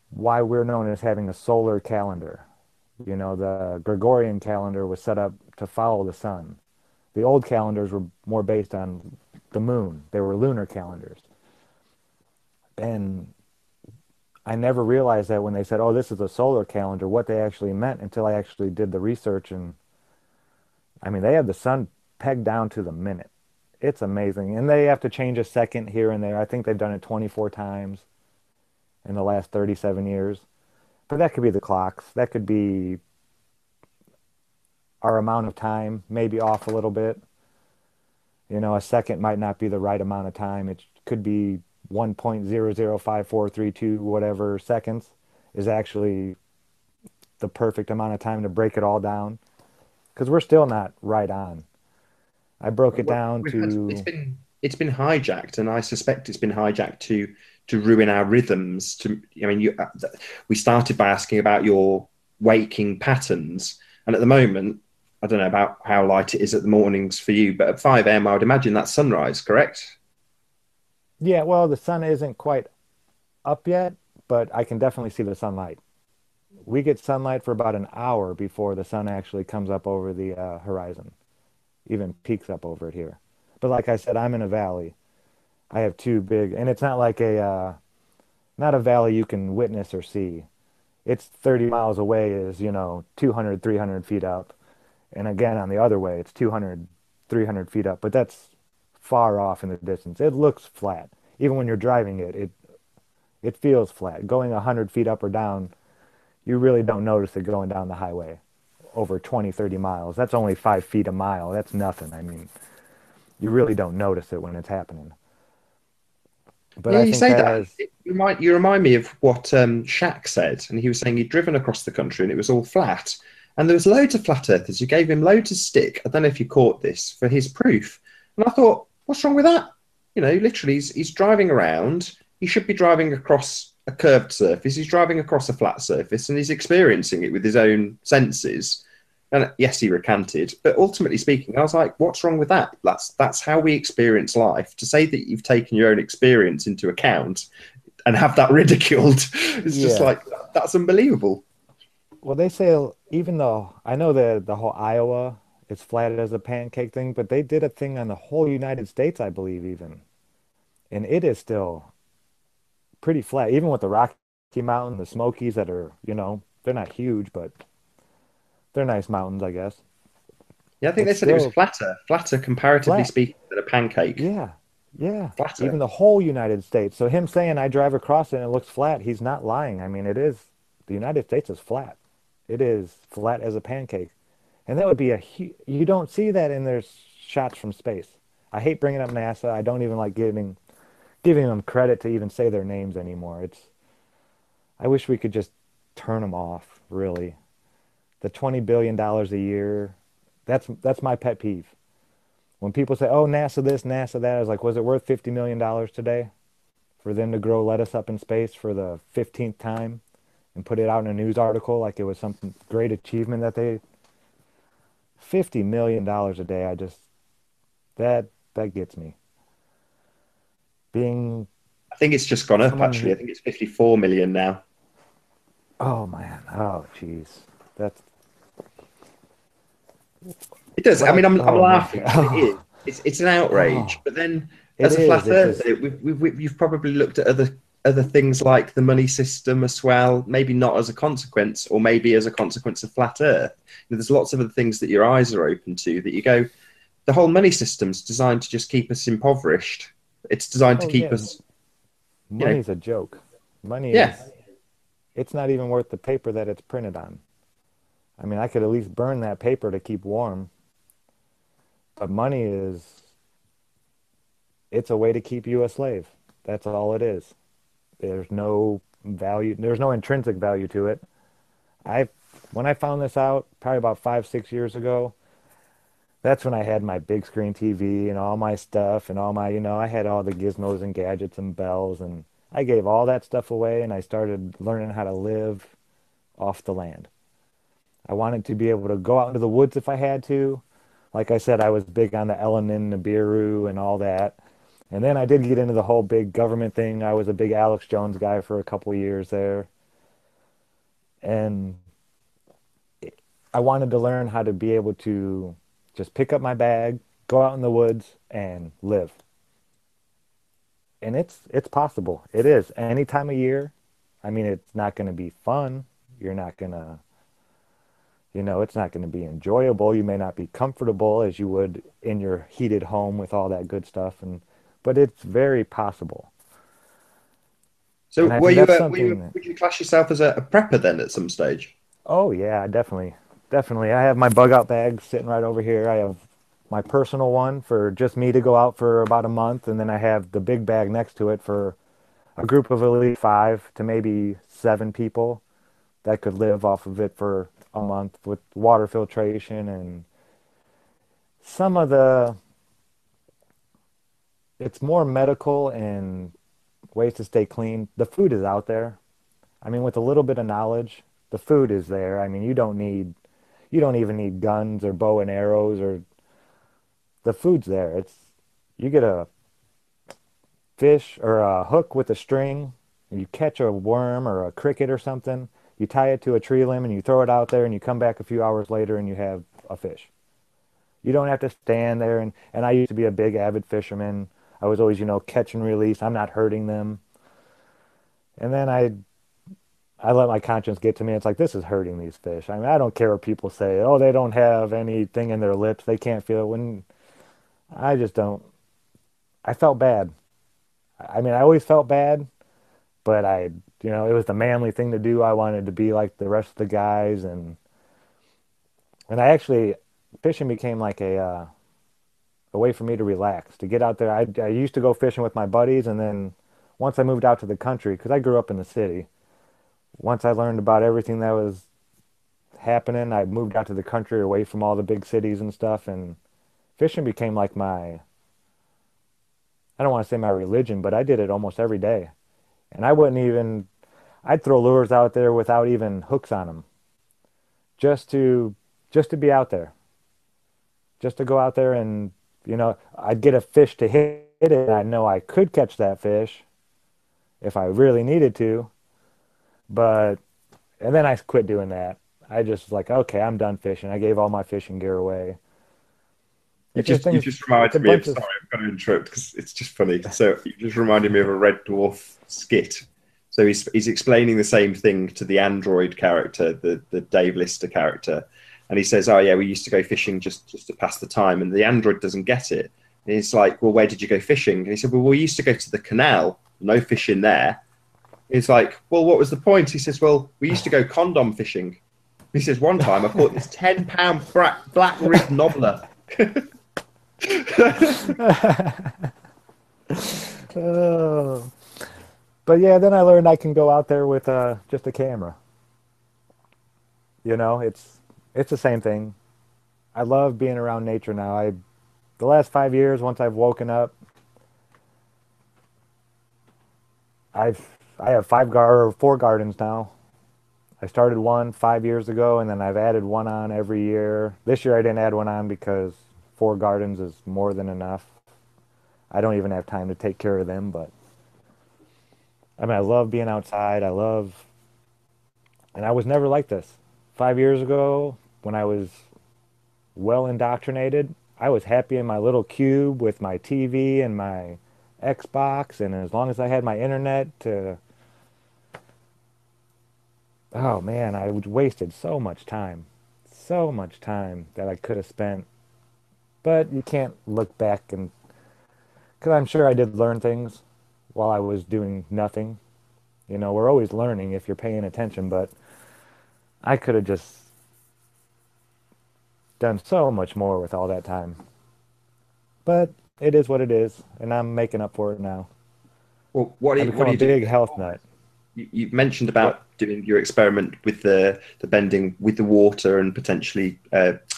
Speaker 2: why we're known as having a solar calendar. You know, the Gregorian calendar was set up to follow the sun. The old calendars were more based on the moon. They were lunar calendars. And I never realized that when they said, oh, this is a solar calendar, what they actually meant until I actually did the research. And I mean, they have the sun pegged down to the minute. It's amazing. And they have to change a second here and there. I think they've done it 24 times in the last 37 years. But that could be the clocks. That could be our amount of time, maybe off a little bit. You know, a second might not be the right amount of time. It could be 1.005432 whatever seconds is actually the perfect amount of time to break it all down. Because we're still not right on. I broke it down to...
Speaker 1: It's been hijacked, and I suspect it's been hijacked to ruin our rhythms. I mean, we started by asking about your waking patterns, and at the moment, I don't know about how light it is at the mornings for you, but at 5 a.m. I would imagine that's sunrise, correct?
Speaker 2: Yeah, well, the sun isn't quite up yet, but I can definitely see the sunlight. We get sunlight for about an hour before the sun actually comes up over the horizon, even peaks up over it here. But like I said, I'm in a valley. I have two big, and it's not like not a valley you can witness or see. It's 30 miles away is, 200, 300 feet up. And again, on the other way, it's 200, 300 feet up. But that's far off in the distance. It looks flat. Even when you're driving it feels flat. Going 100 feet up or down, you really don't notice it going down the highway over 20, 30 miles. That's only 5 feet a mile. That's nothing. I mean, you really don't notice it when it's happening. But
Speaker 1: Yeah,
Speaker 2: I
Speaker 1: you
Speaker 2: think
Speaker 1: say
Speaker 2: that
Speaker 1: that.
Speaker 2: has,
Speaker 1: You remind me of what Shaq said, and he was saying he'd driven across the country and it was all flat, and there was loads of flat earthers who gave him loads of stick. I don't know if you caught this for his proof, and I thought, what's wrong with that? Literally, he's driving around. He should be driving across a curved surface. He's driving across a flat surface, and he's experiencing it with his own senses. And yes, he recanted, but ultimately speaking, I was like, "What's wrong with that? That's how we experience life." To say that you've taken your own experience into account and have that ridiculed, it's just
Speaker 2: yeah.
Speaker 1: like that's unbelievable.
Speaker 2: Well, they say even though I know the whole Iowa is flat as a pancake thing, but they did a thing on the whole United States, I believe, even, and it is still pretty flat, even with the Rocky Mountain, the Smokies that are, they're not huge, but they're nice mountains, I guess.
Speaker 1: Yeah, I think they
Speaker 2: It's
Speaker 1: said it was
Speaker 2: still
Speaker 1: flatter comparatively
Speaker 2: flat.
Speaker 1: speaking than a pancake.
Speaker 2: Yeah, yeah.
Speaker 1: Flatter.
Speaker 2: Even the whole United States. So him saying I drive across it and it looks flat, he's not lying. I mean, the United States is flat. It is flat as a pancake. And that would be you don't see that in their shots from space. I hate bringing up NASA. I don't even like giving them credit to even say their names anymore. I wish we could just turn them off, really. The $20 billion a year, that's my pet peeve. When people say, "Oh, NASA this, NASA that," I was like, "Was it worth $50 million today for them to grow lettuce up in space for the 15th time and put it out in a news article like it was some great achievement that they $50 million a day?" I just that gets me. Being
Speaker 1: I think it's just gone up
Speaker 2: someone
Speaker 1: actually.
Speaker 2: who,
Speaker 1: I think it's 54 million now.
Speaker 2: oh man, oh jeez, that's
Speaker 1: It does.
Speaker 2: what
Speaker 1: I mean, I'm
Speaker 2: oh man,
Speaker 1: laughing, but it is. It's an outrage.
Speaker 2: oh,
Speaker 1: But then,
Speaker 2: it
Speaker 1: as a
Speaker 2: is.
Speaker 1: flat
Speaker 2: It's just
Speaker 1: earther, you've probably looked at other things like the money system as well. Maybe not as a consequence, or maybe as a consequence of flat Earth. There's lots of other things that your eyes are open to that you go. The whole money system's designed to just keep us impoverished. It's designed to
Speaker 2: oh
Speaker 1: keep
Speaker 2: yeah,
Speaker 1: us, you know,
Speaker 2: money's a joke. Money
Speaker 1: yeah.
Speaker 2: is it's not even worth the paper that it's printed on. I mean, I could at least burn that paper to keep warm, but money is it's a way to keep you a slave. That's all it is. There's no value, there's no intrinsic value to it. I when I found this out probably about 5, 6 years ago, that's when I had my big screen TV and all my stuff and all my, I had all the gizmos and gadgets and bells and I gave all that stuff away and I started learning how to live off the land. I wanted to be able to go out into the woods if I had to. Like I said, I was big on the Elenin, Nibiru, and all that. And then I did get into the whole big government thing. I was a big Alex Jones guy for a couple of years there. And I wanted to learn how to be able to just pick up my bag, go out in the woods, and live. And it's possible. It is. Any time of year. I mean, it's not going to be fun. You're not going to it's not going to be enjoyable. You may not be comfortable as you would in your heated home with all that good stuff, but it's very possible.
Speaker 1: So,
Speaker 2: And I think that's
Speaker 1: were you
Speaker 2: something that,
Speaker 1: would you class yourself as a prepper then at some stage?
Speaker 2: oh yeah, definitely. Definitely. I have my bug out bag sitting right over here. I have my personal one for just me to go out for about a month, and then I have the big bag next to it for a group of at least 5 to maybe 7 people that could live off of it for a month with water filtration and some of the it's more medical and ways to stay clean. The food is out there. I mean, with a little bit of knowledge, the food is there. I mean, you don't even need guns or bow and arrows or the food's there. You get a fish or a hook with a string, you catch a worm or a cricket or something, You tie it to a tree limb and you throw it out there and you come back a few hours later and you have a fish. You don't have to stand there. And I used to be a big avid fisherman. I was always, catch and release. I'm not hurting them. And then I let my conscience get to me. It's like, this is hurting these fish. I mean, I don't care what people say. Oh, they don't have anything in their lips. They can't feel it. When I just don't. I felt bad. I mean, I always felt bad, but it was the manly thing to do. I wanted to be like the rest of the guys. And I actually, fishing became like a way for me to relax, to get out there. I used to go fishing with my buddies. And then once I moved out to the country, because I grew up in the city, once I learned about everything that was happening, I moved out to the country away from all the big cities and stuff. And fishing became like I don't want to say my religion, but I did it almost every day. And I'd throw lures out there without even hooks on them, just to be out there, just to go out there and, I'd get a fish to hit it. And I know I could catch that fish if I really needed to, and then I quit doing that. I just was like, okay, I'm done fishing. I gave all my fishing gear away.
Speaker 1: You just reminded me of, sorry, I'm going to interrupt because it's just funny. So you just reminded me of a Red Dwarf skit. So he's explaining the same thing to the android character, the Dave Lister character. And he says, oh, yeah, we used to go fishing just to pass the time. And the android doesn't get it. And he's like, well, where did you go fishing? And he said, well, we used to go to the canal. No fish in there. He's like, well, what was the point? He says, well, we used to go condom fishing. He says, one time I caught this 10-pound black ribbed nobbler.
Speaker 2: Oh. But yeah, then I learned I can go out there with just a camera. It's the same thing. I love being around nature now. The last 5 years, once I've woken up, I have 4 gardens now. I started one 5 years ago, and then I've added one on every year. This year I didn't add one on because 4 gardens is more than enough. I don't even have time to take care of them, but I mean, I love being outside. And I was never like this. 5 years ago, when I was well indoctrinated, I was happy in my little cube with my TV and my Xbox, and as long as I had my internet oh man, I wasted so much time that I could have spent. But you can't look back because I'm sure I did learn things while I was doing nothing. We're always learning if you're paying attention, but I could have just done so much more with all that time. But it is what it is, and I'm making up for it now.
Speaker 1: Well, what are you
Speaker 2: a big health nut.
Speaker 1: You mentioned about doing your experiment with the bending with the water and potentially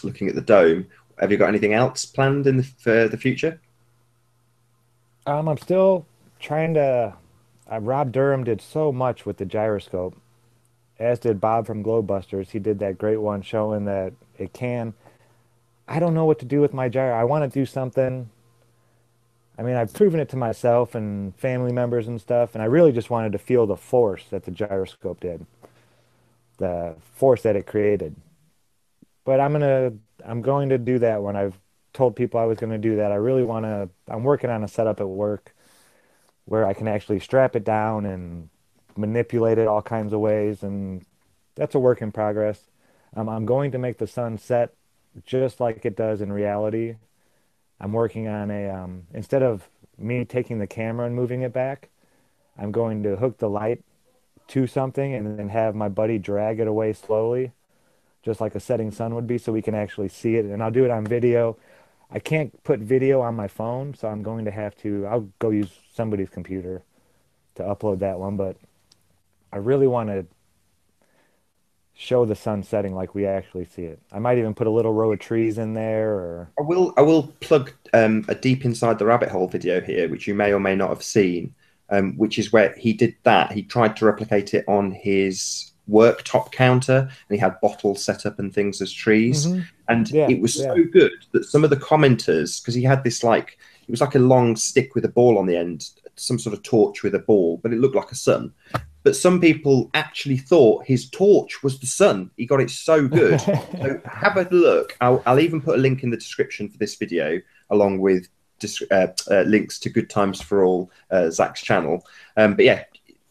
Speaker 1: looking at the dome. Have you got anything else planned for the future?
Speaker 2: I'm still trying to. Rob Durham did so much with the gyroscope, as did Bob from Globebusters. He did that great one showing that it can. I don't know what to do with my gyro. I want to do something. I mean, I've proven it to myself and family members and stuff, and I really just wanted to feel the force that the gyroscope did, the force that it created. But I'm going to do that when I've told people I was going to do that. I'm working on a setup at work where I can actually strap it down and manipulate it all kinds of ways, and that's a work in progress. I'm going to make the sun set just like it does in reality. I'm working on instead of me taking the camera and moving it back, I'm going to hook the light to something and then have my buddy drag it away slowly, just like a setting sun would be, so we can actually see it. And I'll do it on video. I can't put video on my phone, so I'll go use somebody's computer to upload that one, but I really want to show the sun setting like we actually see it. I might even put a little row of trees in there. Or
Speaker 1: I will plug a Deep Inside the Rabbit Hole video here, which you may or may not have seen, which is where he did that. He tried to replicate it on his worktop counter, and he had bottles set up and things as trees.
Speaker 2: Mm-hmm.
Speaker 1: And it was so good that some of the commenters, because he had this it was like a long stick with a ball on the end, some sort of torch with a ball, but it looked like a sun. but some people actually thought his torch was the sun. He got it so good. So have a look. I'll even put a link in the description for this video, along with links to Good Times for All, Zach's channel. But yeah,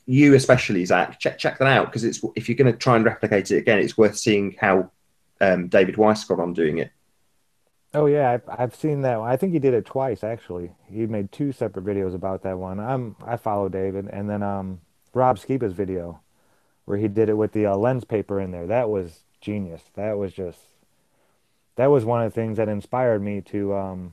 Speaker 1: you especially, Zach, check that out, because it's, if you're going to try and replicate it again, it's worth seeing how David Weiss got on doing it.
Speaker 2: Oh yeah, I've seen that one. I think he did it twice actually. He made two separate videos about that one. I follow David, and then Rob Skiba's video where he did it with the lens paper in there. That was genius. That was one of the things that inspired me to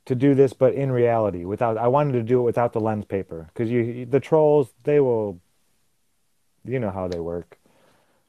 Speaker 2: do this, but in reality, without. I wanted to do it without the lens paper, because the trolls, they will, you know how they work.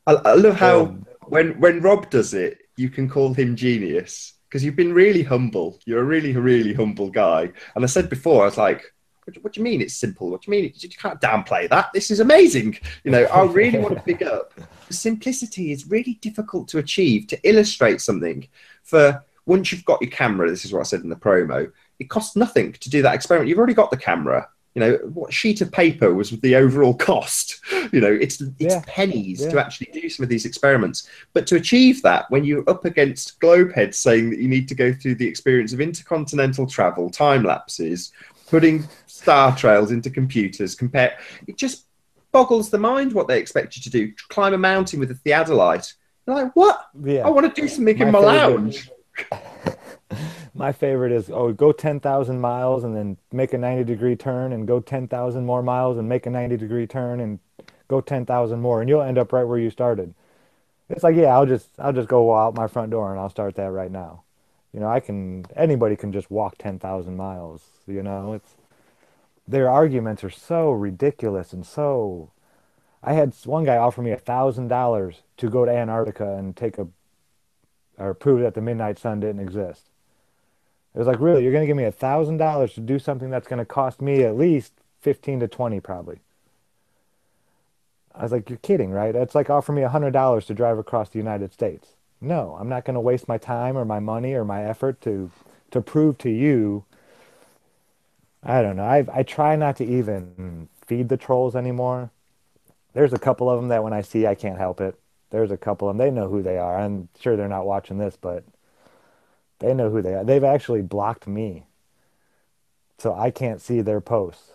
Speaker 1: I love how
Speaker 2: They'll
Speaker 1: when Rob does it, you can call him genius, because you've been really humble. You're a really, really humble guy. And I said before, I was like, what do you mean it's simple? What do you mean? You can't downplay that. This is amazing. You know, I really want to pick up. Simplicity is really difficult to achieve, to illustrate something. For once you've got your camera, this is what I said in the promo, it costs nothing to do that experiment. You've already got the camera. You know, what sheet of paper was the overall cost? You know, it's
Speaker 2: yeah,
Speaker 1: pennies
Speaker 2: yeah.
Speaker 1: to actually do some of these experiments. But to achieve that, when you're up against globeheads saying that you need to go through the experience of intercontinental travel, time lapses, putting star trails into computers, it just boggles the mind what they expect you to do. Climb a mountain with a theodolite. You're like, what? I
Speaker 2: Yeah.
Speaker 1: want to do something in
Speaker 2: My
Speaker 1: my
Speaker 2: favorite
Speaker 1: lounge.
Speaker 2: My favorite is, oh, go 10,000 miles and then make a 90-degree turn and go 10,000 more miles and make a 90-degree turn and go 10,000 more, and you'll end up right where you started. It's like, yeah, I'll just go out my front door and I'll start that right now. You know, anybody can just walk 10,000 miles, you know. Their arguments are so ridiculous and so. I had one guy offer me $1,000 to go to Antarctica and or prove that the midnight sun didn't exist. It was like, really, you're going to give me $1,000 to do something that's going to cost me at least 15 to 20 probably. I was like, you're kidding, right? It's like offering me $100 to drive across the United States. No, I'm not going to waste my time or my money or my effort to prove to you. I don't know. I try not to even feed the trolls anymore. There's a couple of them that when I see, I can't help it. There's a couple of them. They know who they are. I'm sure they're not watching this, but they know who they are. They've actually blocked me, so I can't see their posts.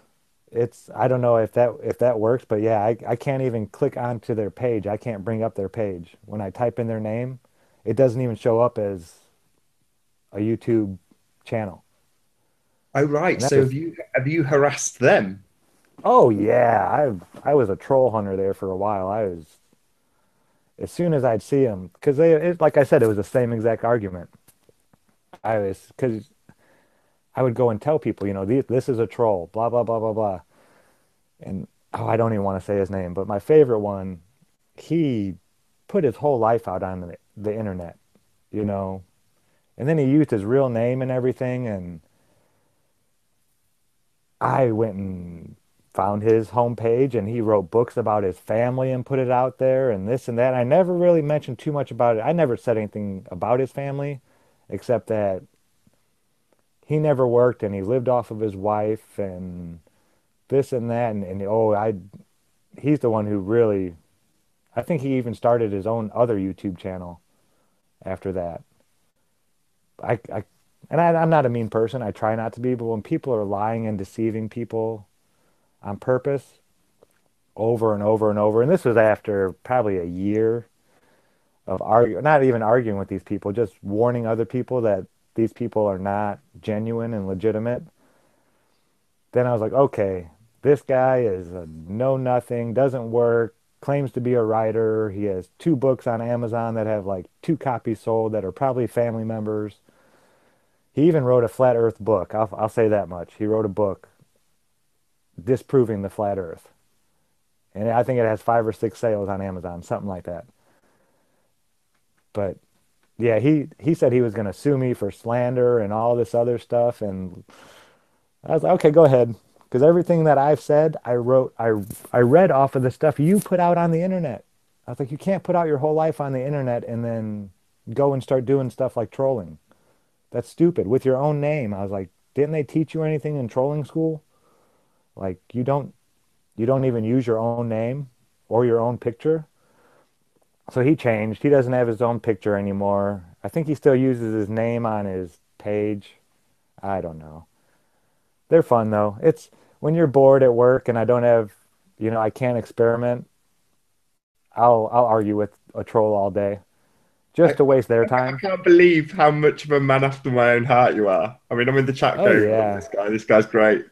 Speaker 2: I don't know if that works, but yeah, I can't even click onto their page. I can't bring up their page. When I type in their name, it doesn't even show up as a YouTube channel.
Speaker 1: Oh, right.
Speaker 2: And that
Speaker 1: So
Speaker 2: just
Speaker 1: have you harassed them?
Speaker 2: Oh yeah, I was a troll hunter there for a while. As soon as I'd see them, because like I said, it was the same exact argument. Because I would go and tell people, you know, this is a troll, blah blah blah blah blah. And oh, I don't even want to say his name, but my favorite one, he put his whole life out on the internet, you know, and then he used his real name and everything. And I went and found his homepage, and he wrote books about his family and put it out there and this and that. I never really mentioned too much about it. I never said anything about his family, except that he never worked and he lived off of his wife and this and that. And oh, he's the one who really, I think he even started his own other YouTube channel after that. I'm not a mean person. I try not to be, but when people are lying and deceiving people on purpose over and over and over, and this was after probably a year of not even arguing with these people, just warning other people that these people are not genuine and legitimate. Then I was like, okay, this guy is a know nothing, doesn't work, claims to be a writer. He has two books on Amazon that have like two copies sold that are probably family members. He even wrote a flat Earth book. I'll say that much. He wrote a book disproving the flat Earth, and I think it has 5 or 6 sales on Amazon, something like that. But yeah, he said he was going to sue me for slander and all this other stuff, and I was like, okay, go ahead, because everything that I've said, I read off of the stuff you put out on the internet. I was like, you can't put out your whole life on the internet and then go and start doing stuff like trolling. That's stupid. With your own name. I was like, didn't they teach you anything in trolling school? Like, you don't you don't even use your own name or your own picture. So he changed. He doesn't have his own picture anymore. I think he still uses his name on his page. I don't know. They're fun though. It's when you're bored at work and I don't have, I can't experiment. I'll argue with a troll all day
Speaker 1: I,
Speaker 2: just to waste their
Speaker 1: I
Speaker 2: time.
Speaker 1: can't believe how much of a man after my own heart you are. I mean, I'm in the chat
Speaker 2: Oh
Speaker 1: going, I love
Speaker 2: yeah.
Speaker 1: this guy. This guy's great.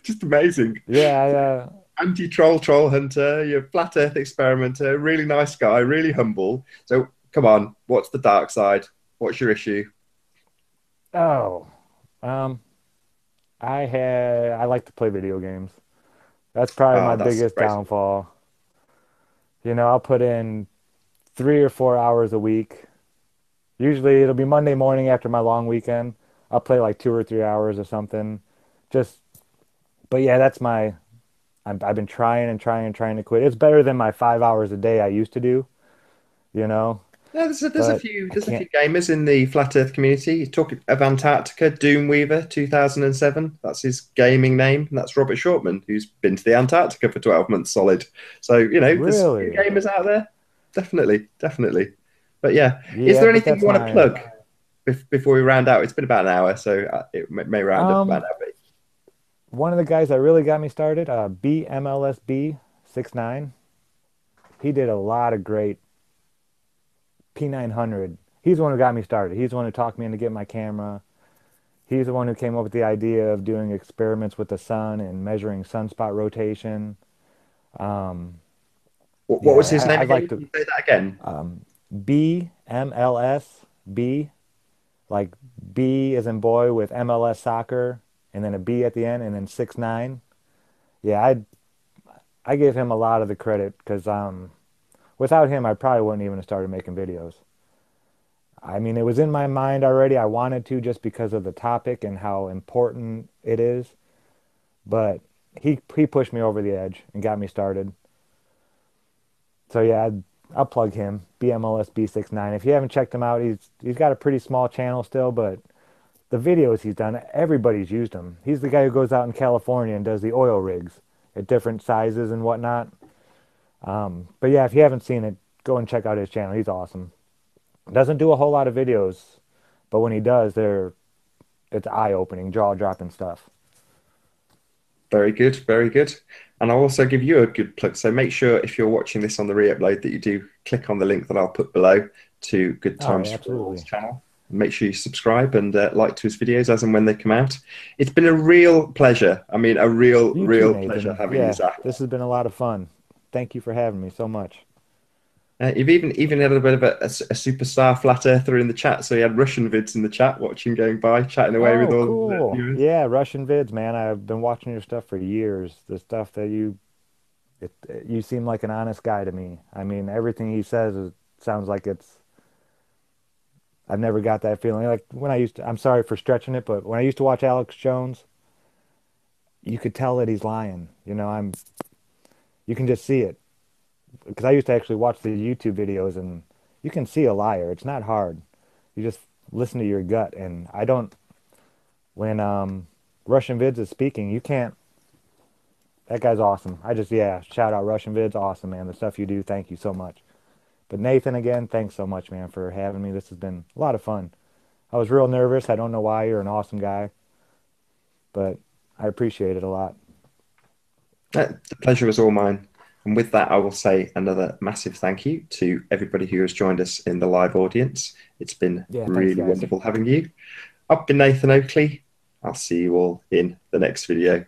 Speaker 1: Just amazing.
Speaker 2: Yeah,
Speaker 1: Anti-troll troll hunter. You're a flat earth experimenter. Really nice guy. Really humble. So come on, what's the dark side? What's your issue?
Speaker 2: oh. Um I like to play video games. That's probably my
Speaker 1: Ah, that's
Speaker 2: biggest
Speaker 1: great.
Speaker 2: downfall. I'll put in 3 or 4 hours a week. Usually it'll be Monday morning after my long weekend. I'll play like 2 or 3 hours or something. Just, but yeah, I've been trying and trying and trying to quit. It's better than my 5 hours a day I used to do, you know,
Speaker 1: No, there's a
Speaker 2: but
Speaker 1: few
Speaker 2: I
Speaker 1: there's a few
Speaker 2: can't,
Speaker 1: gamers in the flat Earth community. You talk of Antarctica, Doomweaver 2007. That's his gaming name, and that's Robert Shortman, who's been to the Antarctica for 12 months solid. So there's a few
Speaker 2: really.
Speaker 1: gamers out there. Definitely, definitely. But yeah, is
Speaker 2: Yeah,
Speaker 1: there
Speaker 2: but
Speaker 1: anything you
Speaker 2: that's
Speaker 1: want to
Speaker 2: my,
Speaker 1: plug before we round out? It's been about an hour, so it may round up about
Speaker 2: um,
Speaker 1: an hour.
Speaker 2: one of the guys that really got me started, BMLSB 69. He did a lot of great P900. He's the one who got me started. He's the one who talked me into getting my camera. He's the one who came up with the idea of doing experiments with the sun and measuring sunspot rotation. Um,
Speaker 1: What was
Speaker 2: yeah,
Speaker 1: his name
Speaker 2: I'd
Speaker 1: again?
Speaker 2: like
Speaker 1: Can
Speaker 2: to
Speaker 1: you say that again?
Speaker 2: BMLSB, like B as in boy with MLS soccer, and then a B at the end, and then 69. Yeah, I give him a lot of the credit because without him, I probably wouldn't even have started making videos. I mean, it was in my mind already. I wanted to just because of the topic and how important it is. But he pushed me over the edge and got me started. So yeah, I'll plug him, BMLSB 69. If you haven't checked him out, he's got a pretty small channel still, but the videos he's done, everybody's used him. He's the guy who goes out in California and does the oil rigs at different sizes and whatnot. But yeah, if you haven't seen it, go and check out his channel. He's awesome. Doesn't do a whole lot of videos, but when he does, it's eye-opening, jaw-dropping stuff.
Speaker 1: Very good, very good. And I'll also give you a good plug. So make sure if you're watching this on the re-upload that you do click on the link that I'll put below to Good
Speaker 2: Oh,
Speaker 1: Times for All's
Speaker 2: absolutely.
Speaker 1: channel. Make sure you subscribe and like to his videos as and when they come out. It's been a real pleasure. I mean, a real,
Speaker 2: You too,
Speaker 1: real pleasure
Speaker 2: Nathan.
Speaker 1: having you,
Speaker 2: Yeah,
Speaker 1: Zach.
Speaker 2: this has been a lot of fun. Thank you for having me so much.
Speaker 1: You've even had a bit of a superstar flat earther in the chat. So you had Russian vids in the chat, watching going by, chatting away with
Speaker 2: Oh,
Speaker 1: all of the
Speaker 2: cool.
Speaker 1: viewers.
Speaker 2: Yeah, Russian vids, man. I've been watching your stuff for years. The stuff that you seem like an honest guy to me. I mean, everything he says sounds like I've never got that feeling. Like when I'm sorry for stretching it, but when I used to watch Alex Jones, you could tell that he's lying. You can just see it. Because I used to actually watch the YouTube videos and you can see a liar. It's not hard. You just listen to your gut. And I don't, when Russian Vids is speaking, you can't, that guy's awesome. Yeah, shout out Russian Vids. Awesome, man. The stuff you do, thank you so much. But Nathan, again, thanks so much, man, for having me. This has been a lot of fun. I was real nervous. I don't know why. You're an awesome guy, but I appreciate it a lot.
Speaker 1: The pleasure was all mine. And with that, I will say another massive thank you to everybody who has joined us in the live audience. It's been
Speaker 2: Yeah, thanks,
Speaker 1: really
Speaker 2: guys.
Speaker 1: wonderful having you. I've been Nathan Oakley. I'll see you all in the next video.